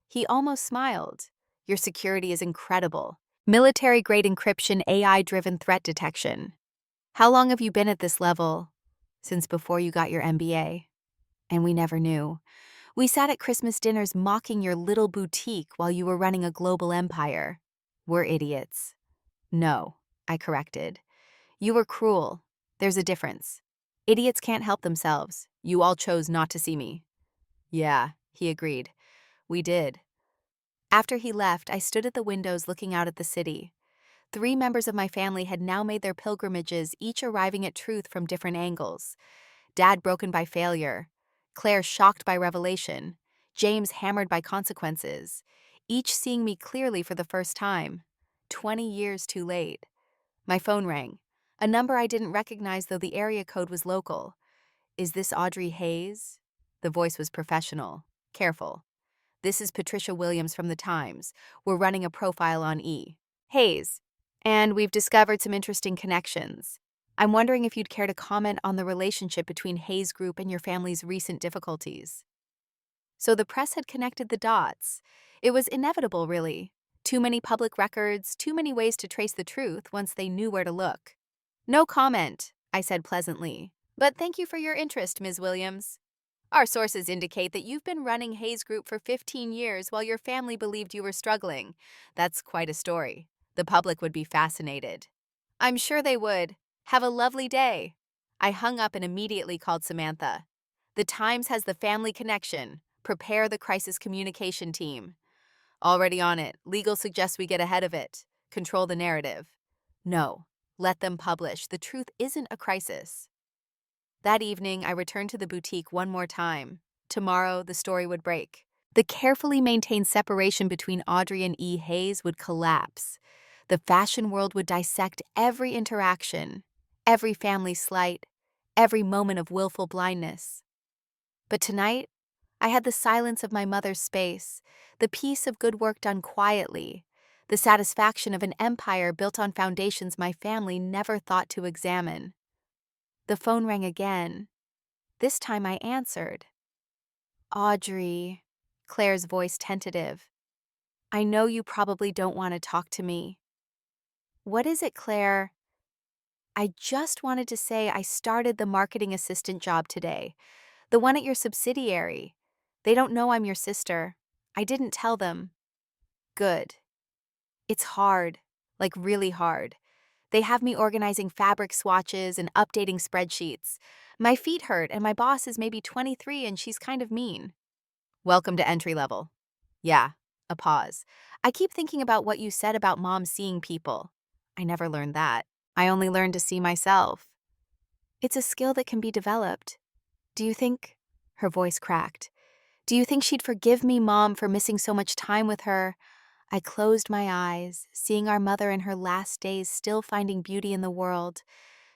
He almost smiled. Your security is incredible. Military-grade encryption, AI-driven threat detection. How long have you been at this level? Since before you got your MBA. And we never knew. We sat at Christmas dinners mocking your little boutique while you were running a global empire. We're idiots. No, I corrected. You were cruel. There's a difference. Idiots can't help themselves. You all chose not to see me. Yeah, he agreed. We did. After he left, I stood at the windows looking out at the city. 3 members of my family had now made their pilgrimages, each arriving at truth from different angles. Dad broken by failure. Claire shocked by revelation. James hammered by consequences, each seeing me clearly for the first time. 20 years too late. My phone rang. A number I didn't recognize, though the area code was local. Is this Audrey Hayes? The voice was professional. Careful. This is Patricia Williams from the Times. We're running a profile on E. Hayes. And we've discovered some interesting connections. I'm wondering if you'd care to comment on the relationship between Hayes Group and your family's recent difficulties. So the press had connected the dots. It was inevitable, really. Too many public records, too many ways to trace the truth once they knew where to look. No comment, I said pleasantly. But thank you for your interest, Ms. Williams. Our sources indicate that you've been running Hayes Group for 15 years while your family believed you were struggling. That's quite a story. The public would be fascinated. I'm sure they would. Have a lovely day. I hung up and immediately called Samantha. The Times has the family connection. Prepare the crisis communication team. Already on it. Legal suggests we get ahead of it. Control the narrative. No. Let them publish. The truth isn't a crisis. That evening, I returned to the boutique one more time. Tomorrow, the story would break. The carefully maintained separation between Audrey and E. Hayes would collapse. The fashion world would dissect every interaction, every family slight, every moment of willful blindness. But tonight, I had the silence of my mother's space, the peace of good work done quietly, the satisfaction of an empire built on foundations my family never thought to examine. The phone rang again. This time I answered. Audrey, Claire's voice tentative. I know you probably don't want to talk to me. What is it, Claire? I just wanted to say I started the marketing assistant job today, the one at your subsidiary. They don't know I'm your sister. I didn't tell them. Good. It's hard, like really hard. They have me organizing fabric swatches and updating spreadsheets. My feet hurt and my boss is maybe 23 and she's kind of mean. Welcome to entry level. Yeah, a pause. I keep thinking about what you said about mom seeing people. I never learned that. I only learned to see myself. It's a skill that can be developed. Do you think? Her voice cracked. Do you think she'd forgive me, Mom, for missing so much time with her? I closed my eyes, seeing our mother in her last days still finding beauty in the world,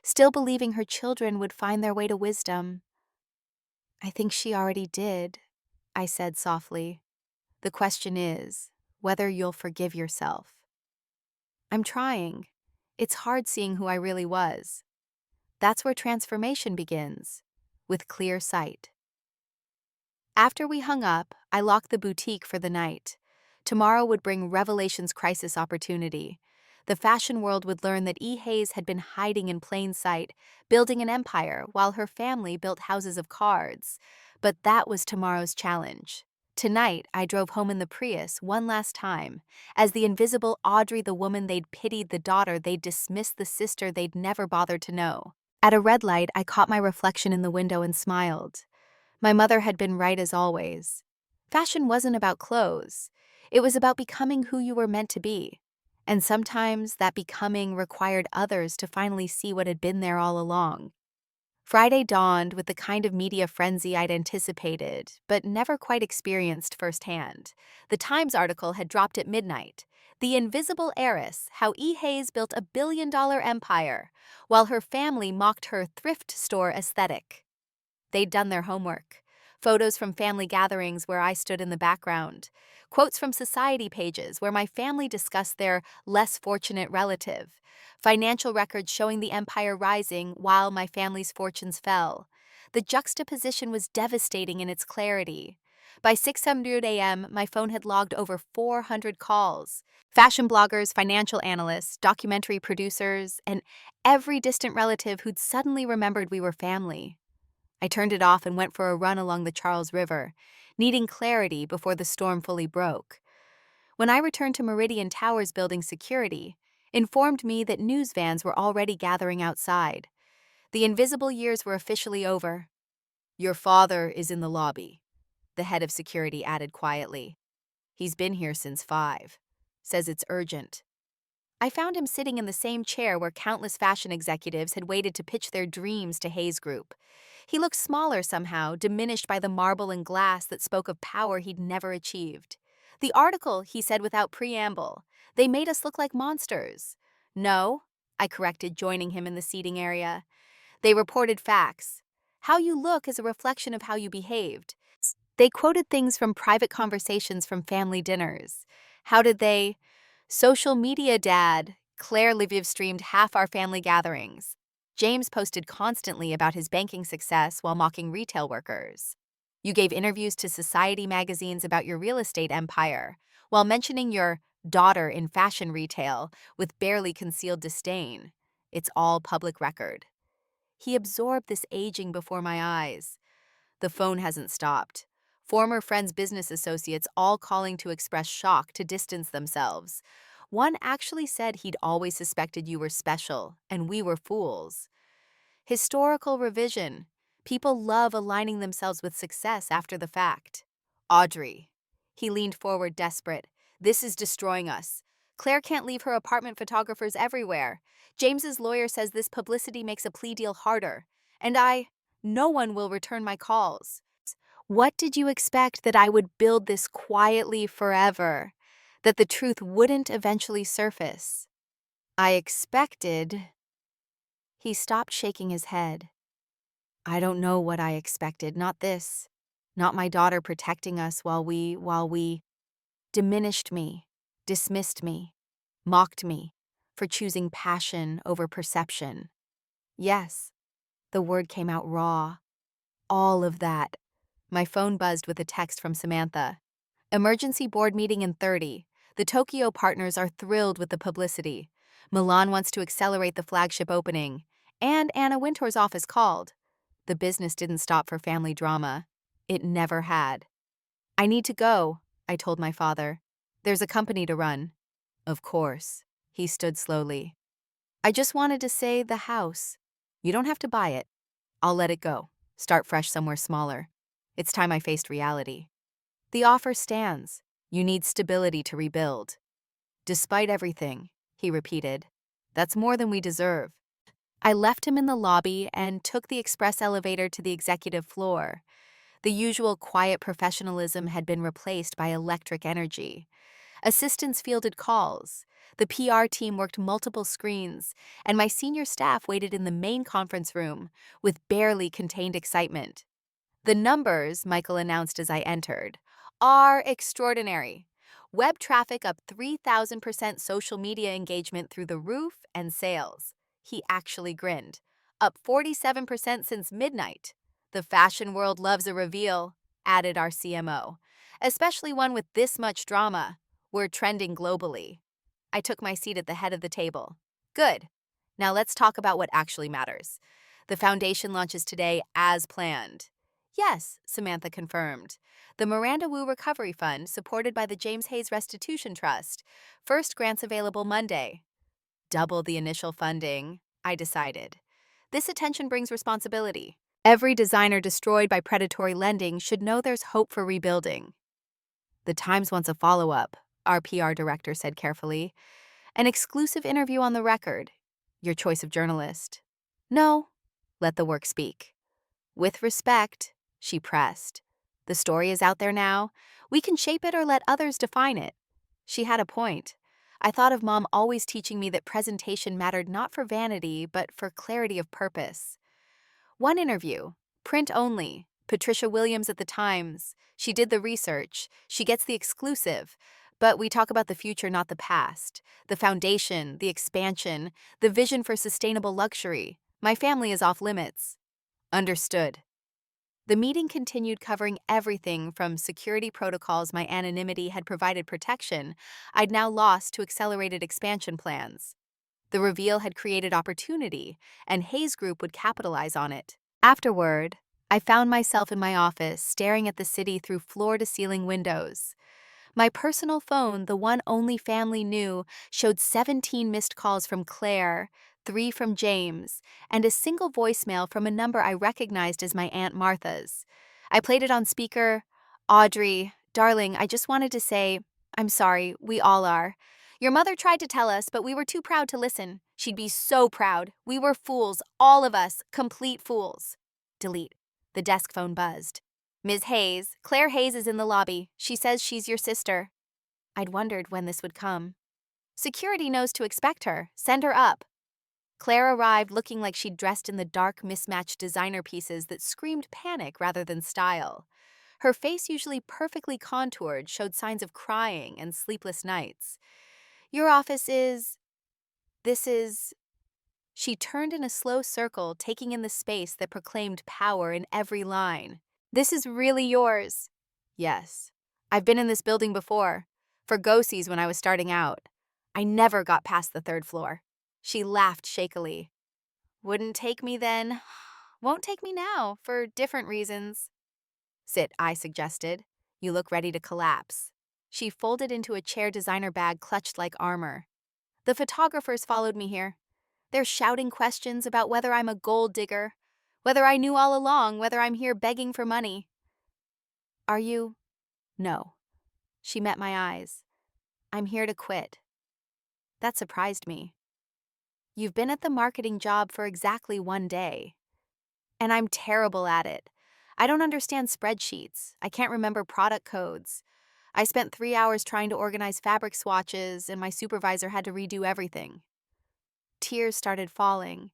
still believing her children would find their way to wisdom. I think she already did, I said softly. The question is whether you'll forgive yourself. I'm trying. It's hard seeing who I really was. That's where transformation begins, with clear sight. After we hung up, I locked the boutique for the night. Tomorrow would bring Revelation's crisis opportunity. The fashion world would learn that E. Hayes had been hiding in plain sight, building an empire while her family built houses of cards. But that was tomorrow's challenge. Tonight, I drove home in the Prius one last time. As the invisible Audrey, the woman they'd pitied, the daughter they'd dismissed, the sister they'd never bothered to know. At a red light, I caught my reflection in the window and smiled. My mother had been right as always. Fashion wasn't about clothes. It was about becoming who you were meant to be. And sometimes that becoming required others to finally see what had been there all along. Friday dawned with the kind of media frenzy I'd anticipated, but never quite experienced firsthand. The Times article had dropped at midnight. The Invisible Heiress, How E. Hayes Built a Billion-Dollar Empire, while her family mocked her thrift store aesthetic. They'd done their homework. Photos from family gatherings where I stood in the background. Quotes from society pages where my family discussed their less fortunate relative. Financial records showing the empire rising while my family's fortunes fell. The juxtaposition was devastating in its clarity. By 6:00 a.m., my phone had logged over 400 calls. Fashion bloggers, financial analysts, documentary producers, and every distant relative who'd suddenly remembered we were family. I turned it off and went for a run along the Charles River, needing clarity before the storm fully broke. When I returned to Meridian Towers building security, informed me that news vans were already gathering outside. The invisible years were officially over. Your father is in the lobby, the head of security added quietly. He's been here since 5. Says it's urgent. I found him sitting in the same chair where countless fashion executives had waited to pitch their dreams to Hayes Group. He looked smaller somehow, diminished by the marble and glass that spoke of power he'd never achieved. The article, he said without preamble, they made us look like monsters. No, I corrected, joining him in the seating area. They reported facts. How you look is a reflection of how you behaved. They quoted things from private conversations from family dinners. How did they? Social media dad. Claire live streamed half our family gatherings. James posted constantly about his banking success while mocking retail workers. You gave interviews to society magazines about your real estate empire, while mentioning your daughter in fashion retail with barely concealed disdain. It's all public record. He absorbed this aging before my eyes. The phone hasn't stopped. Former friends' business associates all calling to express shock to distance themselves. One actually said he'd always suspected you were special, and we were fools. Historical revision. People love aligning themselves with success after the fact. Audrey. He leaned forward, desperate. This is destroying us. Claire can't leave her apartment photographers everywhere. James's lawyer says this publicity makes a plea deal harder. And no one will return my calls. What did you expect, that I would build this quietly forever? That the truth wouldn't eventually surface? I expected. He stopped shaking his head. I don't know what I expected, not this. Not my daughter protecting us while we diminished me, dismissed me, mocked me for choosing passion over perception. Yes, the word came out raw. All of that. My phone buzzed with a text from Samantha. Emergency board meeting in 30. The Tokyo partners are thrilled with the publicity. Milan wants to accelerate the flagship opening. And Anna Wintour's office called. The business didn't stop for family drama. It never had. I need to go, I told my father. There's a company to run. Of course. He stood slowly. I just wanted to say the house. You don't have to buy it. I'll let it go. Start fresh somewhere smaller. It's time I faced reality. The offer stands. You need stability to rebuild. Despite everything, he repeated. That's more than we deserve. I left him in the lobby and took the express elevator to the executive floor. The usual quiet professionalism had been replaced by electric energy. Assistants fielded calls. The PR team worked multiple screens, and my senior staff waited in the main conference room with barely contained excitement. The numbers, Michael announced as I entered, are extraordinary. Web traffic up 3,000%, social media engagement through the roof, and sales. He actually grinned. Up 47% since midnight. The fashion world loves a reveal, added our CMO. Especially one with this much drama. We're trending globally. I took my seat at the head of the table. Good. Now let's talk about what actually matters. The foundation launches today as planned. Yes, Samantha confirmed. The Miranda Wu Recovery Fund, supported by the James Hayes Restitution Trust. First grants available Monday. Double the initial funding, I decided. This attention brings responsibility. Every designer destroyed by predatory lending should know there's hope for rebuilding. The Times wants a follow-up, our PR director said carefully. An exclusive interview on the record. Your choice of journalist. No, let the work speak. With respect, she pressed. The story is out there now. We can shape it or let others define it. She had a point. I thought of Mom always teaching me that presentation mattered not for vanity, but for clarity of purpose. One interview, print only. Patricia Williams at the Times. She did the research. She gets the exclusive. But we talk about the future, not the past. The foundation, the expansion, the vision for sustainable luxury. My family is off limits. Understood. The meeting continued, covering everything from security protocols my anonymity had provided protection I'd now lost to accelerated expansion plans. The reveal had created opportunity, and Hayes Group would capitalize on it. Afterward, I found myself in my office, staring at the city through floor-to-ceiling windows. My personal phone, the one only family knew, showed 17 missed calls from Claire, 3 from James, and a single voicemail from a number I recognized as my Aunt Martha's. I played it on speaker. Audrey, darling, I just wanted to say, I'm sorry, we all are. Your mother tried to tell us, but we were too proud to listen. She'd be so proud. We were fools, all of us, complete fools. Delete. The desk phone buzzed. "Ms. Hayes, Claire Hayes is in the lobby. She says she's your sister." I'd wondered when this would come. "Security knows to expect her. Send her up." Claire arrived looking like she'd dressed in the dark, mismatched designer pieces that screamed panic rather than style. Her face, usually perfectly contoured, showed signs of crying and sleepless nights. "Your office is... This is..." She turned in a slow circle, taking in the space that proclaimed power in every line. "This is really yours." "Yes. I've been in this building before. For go-sees when I was starting out. I never got past the third floor." She laughed shakily. "Wouldn't take me then. Won't take me now, for different reasons." "Sit," I suggested. "You look ready to collapse." She folded into a chair designer bag clutched like armor. "The photographers followed me here. They're shouting questions about whether I'm a gold digger, whether I knew all along, whether I'm here begging for money." "Are you?" "No." She met my eyes. "I'm here to quit." That surprised me. "You've been at the marketing job for exactly 1 day. And I'm terrible at it. I don't understand spreadsheets. I can't remember product codes. I spent 3 hours trying to organize fabric swatches, and my supervisor had to redo everything." Tears started falling.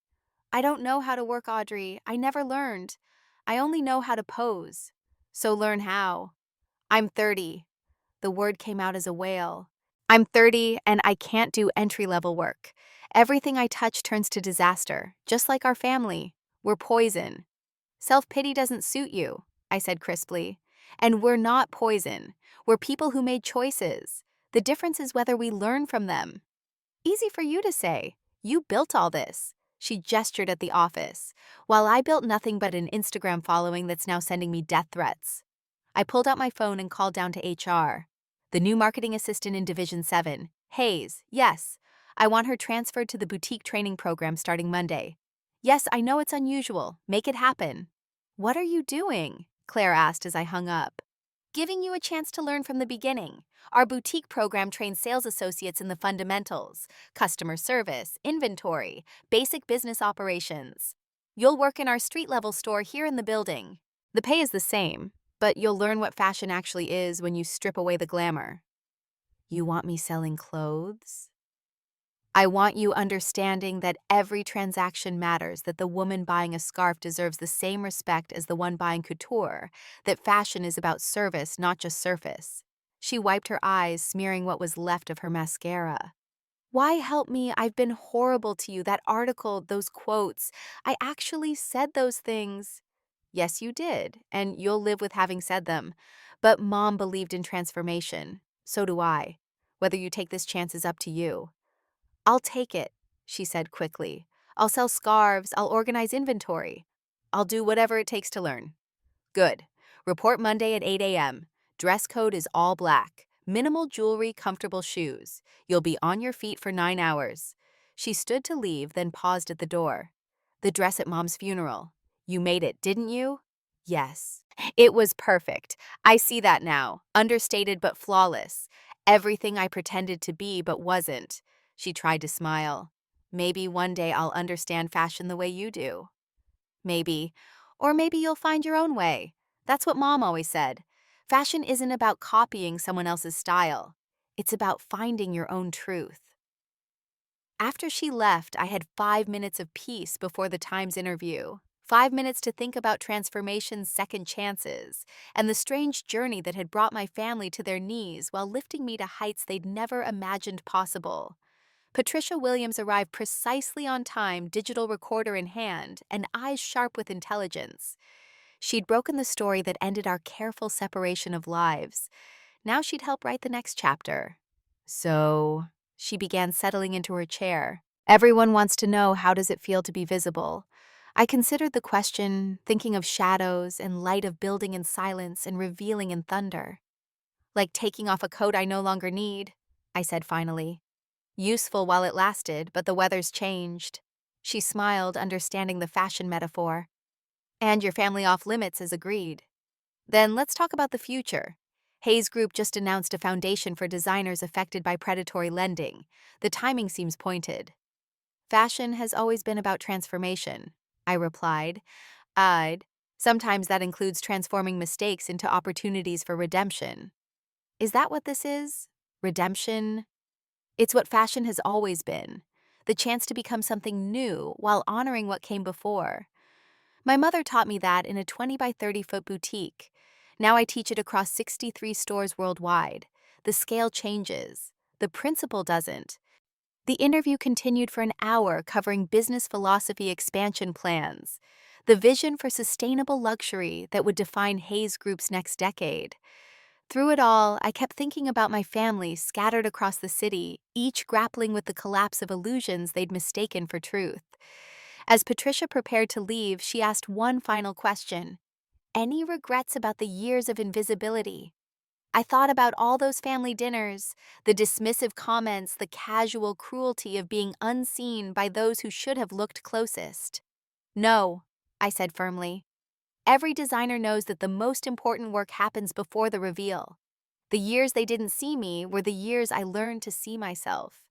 "I don't know how to work, Audrey. I never learned. I only know how to pose. So learn how." "I'm 30. The word came out as a wail. "I'm 30 and I can't do entry-level work. Everything I touch turns to disaster, just like our family. We're poison." "Self-pity doesn't suit you," I said crisply. "And we're not poison. We're people who made choices. The difference is whether we learn from them." "Easy for you to say. You built all this." She gestured at the office, "while I built nothing but an Instagram following that's now sending me death threats." I pulled out my phone and called down to HR. "The new marketing assistant in Division 7, Hayes, yes. I want her transferred to the boutique training program starting Monday." "Yes, I know it's unusual. Make it happen." "What are you doing?" Claire asked as I hung up. "Giving you a chance to learn from the beginning. Our boutique program trains sales associates in the fundamentals: customer service, inventory, basic business operations. You'll work in our street-level store here in the building. The pay is the same, but you'll learn what fashion actually is when you strip away the glamour." "You want me selling clothes?" "I want you understanding that every transaction matters, that the woman buying a scarf deserves the same respect as the one buying couture, that fashion is about service, not just surface." She wiped her eyes, smearing what was left of her mascara. "Why help me? I've been horrible to you. That article, those quotes. I actually said those things." "Yes, you did, and you'll live with having said them. But Mom believed in transformation. So do I. Whether you take this chance is up to you." "I'll take it," she said quickly. "I'll sell scarves, I'll organize inventory. I'll do whatever it takes to learn." "Good. Report Monday at 8 a.m. Dress code is all black. Minimal jewelry, comfortable shoes. You'll be on your feet for 9 hours. She stood to leave, then paused at the door. "The dress at Mom's funeral. You made it, didn't you?" "Yes." "It was perfect. I see that now. Understated but flawless. Everything I pretended to be but wasn't." She tried to smile. "Maybe one day I'll understand fashion the way you do." "Maybe. Or maybe you'll find your own way. That's what Mom always said. Fashion isn't about copying someone else's style. It's about finding your own truth." After she left, I had 5 minutes of peace before the Times interview. 5 minutes to think about transformation's second chances, and the strange journey that had brought my family to their knees while lifting me to heights they'd never imagined possible. Patricia Williams arrived precisely on time, digital recorder in hand, and eyes sharp with intelligence. She'd broken the story that ended our careful separation of lives. Now she'd help write the next chapter. "So," she began, settling into her chair. "Everyone wants to know, how does it feel to be visible?" I considered the question, thinking of shadows and light, of building in silence and revealing in thunder. "Like taking off a coat I no longer need," I said finally. "Useful while it lasted, but the weather's changed." She smiled, understanding the fashion metaphor. "And your family off limits as agreed." "Then let's talk about the future. Hayes Group just announced a foundation for designers affected by predatory lending. The timing seems pointed." "Fashion has always been about transformation," I replied. "I'd Sometimes that includes transforming mistakes into opportunities for redemption. Is that what this is? Redemption? It's what fashion has always been, the chance to become something new while honoring what came before. My mother taught me that in a 20 by 30-foot boutique. Now I teach it across 63 stores worldwide. The scale changes. The principle doesn't. The interview continued for an hour, covering business philosophy expansion plans, the vision for sustainable luxury that would define Hayes Group's next decade. Through it all, I kept thinking about my family scattered across the city, each grappling with the collapse of illusions they'd mistaken for truth. As Patricia prepared to leave, she asked one final question. Any regrets about the years of invisibility? I thought about all those family dinners, the dismissive comments, the casual cruelty of being unseen by those who should have looked closest. No, I said firmly. Every designer knows that the most important work happens before the reveal. The years they didn't see me were the years I learned to see myself.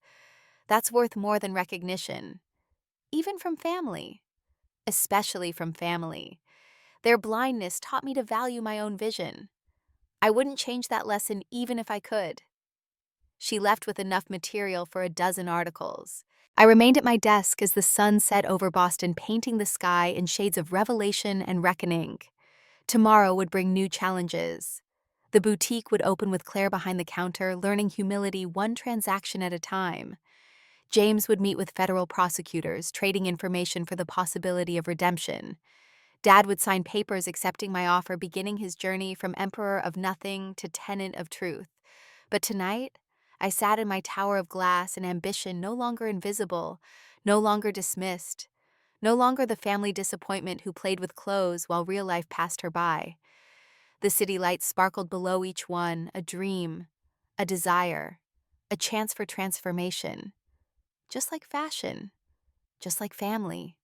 That's worth more than recognition, even from family, especially from family. Their blindness taught me to value my own vision. I wouldn't change that lesson even if I could. She left with enough material for a dozen articles. I remained at my desk as the sun set over Boston, painting the sky in shades of revelation and reckoning. Tomorrow would bring new challenges. The boutique would open with Claire behind the counter, learning humility one transaction at a time. James would meet with federal prosecutors, trading information for the possibility of redemption. Dad would sign papers accepting my offer, beginning his journey from emperor of nothing to tenant of truth. But tonight, I sat in my tower of glass, an ambition no longer invisible, no longer dismissed, no longer the family disappointment who played with clothes while real life passed her by. The city lights sparkled below each one, a dream, a desire, a chance for transformation. Just like fashion, just like family,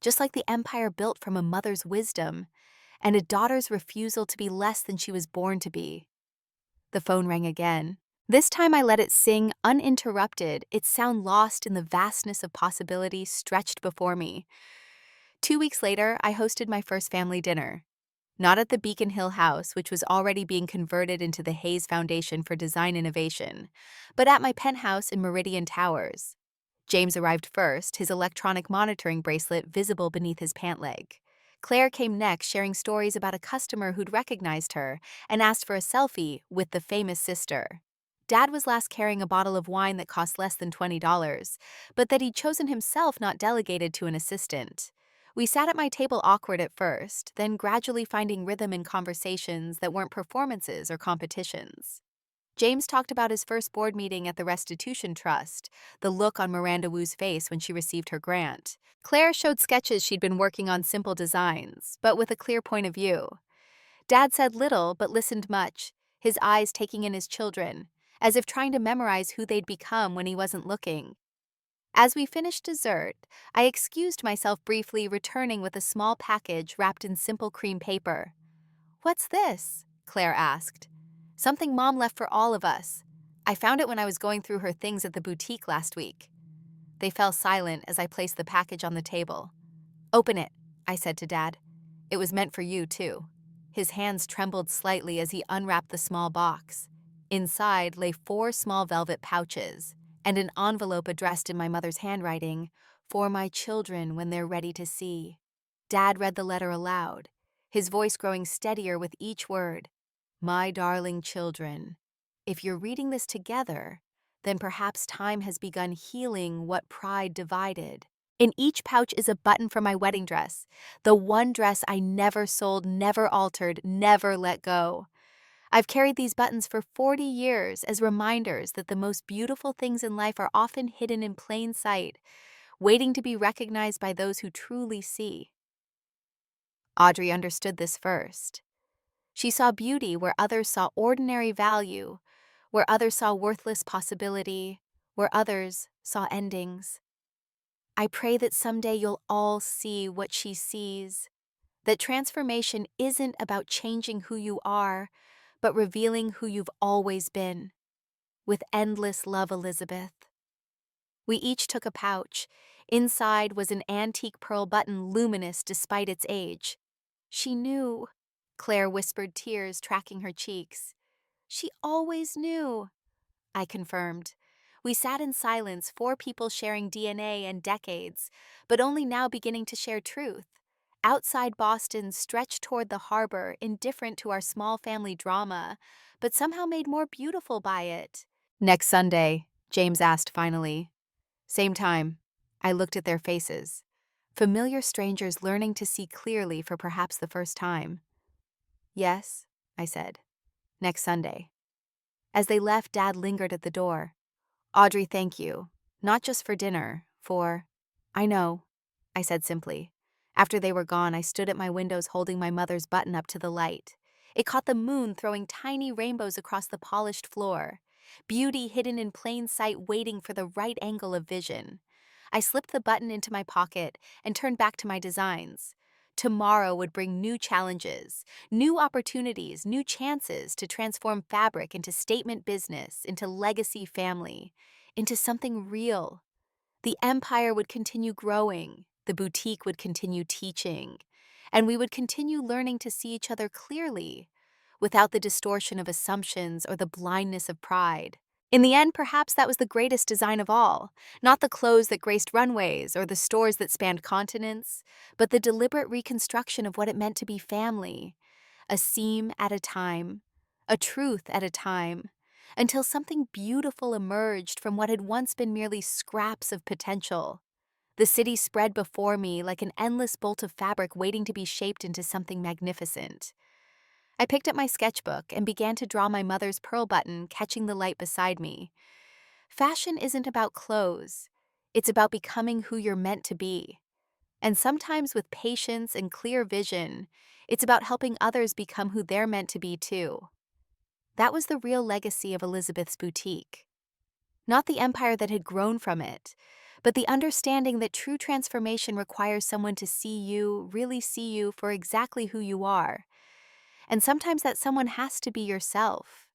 just like the empire built from a mother's wisdom and a daughter's refusal to be less than she was born to be. The phone rang again. This time I let it sing uninterrupted, its sound lost in the vastness of possibility stretched before me. 2 weeks later, I hosted my first family dinner. Not at the Beacon Hill house, which was already being converted into the Hayes Foundation for Design Innovation, but at my penthouse in Meridian Towers. James arrived first, his electronic monitoring bracelet visible beneath his pant leg. Claire came next, sharing stories about a customer who'd recognized her and asked for a selfie with the famous sister. Dad was last carrying a bottle of wine that cost less than $20, but that he'd chosen himself, not delegated to an assistant. We sat at my table awkward at first, then gradually finding rhythm in conversations that weren't performances or competitions. James talked about his first board meeting at the Restitution Trust, the look on Miranda Wu's face when she received her grant. Claire showed sketches she'd been working on, simple designs, but with a clear point of view. Dad said little but listened much, his eyes taking in his children, as if trying to memorize who they'd become when he wasn't looking. As we finished dessert, I excused myself briefly, returning with a small package wrapped in simple cream paper. "What's this?" Claire asked. "Something Mom left for all of us. I found it when I was going through her things at the boutique last week." They fell silent as I placed the package on the table. "Open it," I said to Dad. "It was meant for you, too." His hands trembled slightly as he unwrapped the small box. Inside lay 4 small velvet pouches and an envelope addressed in my mother's handwriting, "For my children when they're ready to see." Dad read the letter aloud, his voice growing steadier with each word. "My darling children, if you're reading this together, then perhaps time has begun healing what pride divided." In each pouch is a button from my wedding dress, the one dress I never sold, never altered, never let go. I've carried these buttons for 40 years as reminders that the most beautiful things in life are often hidden in plain sight, waiting to be recognized by those who truly see. Audrey understood this first. She saw beauty where others saw ordinary value, where others saw worthless possibility, where others saw endings. I pray that someday you'll all see what she sees, that transformation isn't about changing who you are, but revealing who you've always been. With endless love, Elizabeth. We each took a pouch. Inside was an antique pearl button, luminous despite its age. She knew, Claire whispered, tears tracking her cheeks. She always knew, I confirmed. We sat in silence, four people sharing DNA and decades, but only now beginning to share truth. Outside Boston stretched toward the harbor, indifferent to our small family drama, but somehow made more beautiful by it. Next Sunday, James asked finally. Same time. I looked at their faces. Familiar strangers learning to see clearly for perhaps the first time. Yes, I said. Next Sunday. As they left, Dad lingered at the door. Audrey, thank you. Not just for dinner, for... I know, I said simply. After they were gone, I stood at my windows holding my mother's button up to the light. It caught the moon throwing tiny rainbows across the polished floor. Beauty hidden in plain sight waiting for the right angle of vision. I slipped the button into my pocket and turned back to my designs. Tomorrow would bring new challenges, new opportunities, new chances to transform fabric into statement business, into legacy family, into something real. The empire would continue growing, the boutique would continue teaching, and we would continue learning to see each other clearly, without the distortion of assumptions or the blindness of pride. In the end, perhaps that was the greatest design of all, not the clothes that graced runways or the stores that spanned continents, but the deliberate reconstruction of what it meant to be family, a seam at a time, a truth at a time, until something beautiful emerged from what had once been merely scraps of potential. The city spread before me like an endless bolt of fabric waiting to be shaped into something magnificent. I picked up my sketchbook and began to draw my mother's pearl button catching the light beside me. Fashion isn't about clothes. It's about becoming who you're meant to be. And sometimes with patience and clear vision, it's about helping others become who they're meant to be too. That was the real legacy of Elizabeth's boutique. Not the empire that had grown from it, but the understanding that true transformation requires someone to see you, really see you for exactly who you are. And sometimes that someone has to be yourself.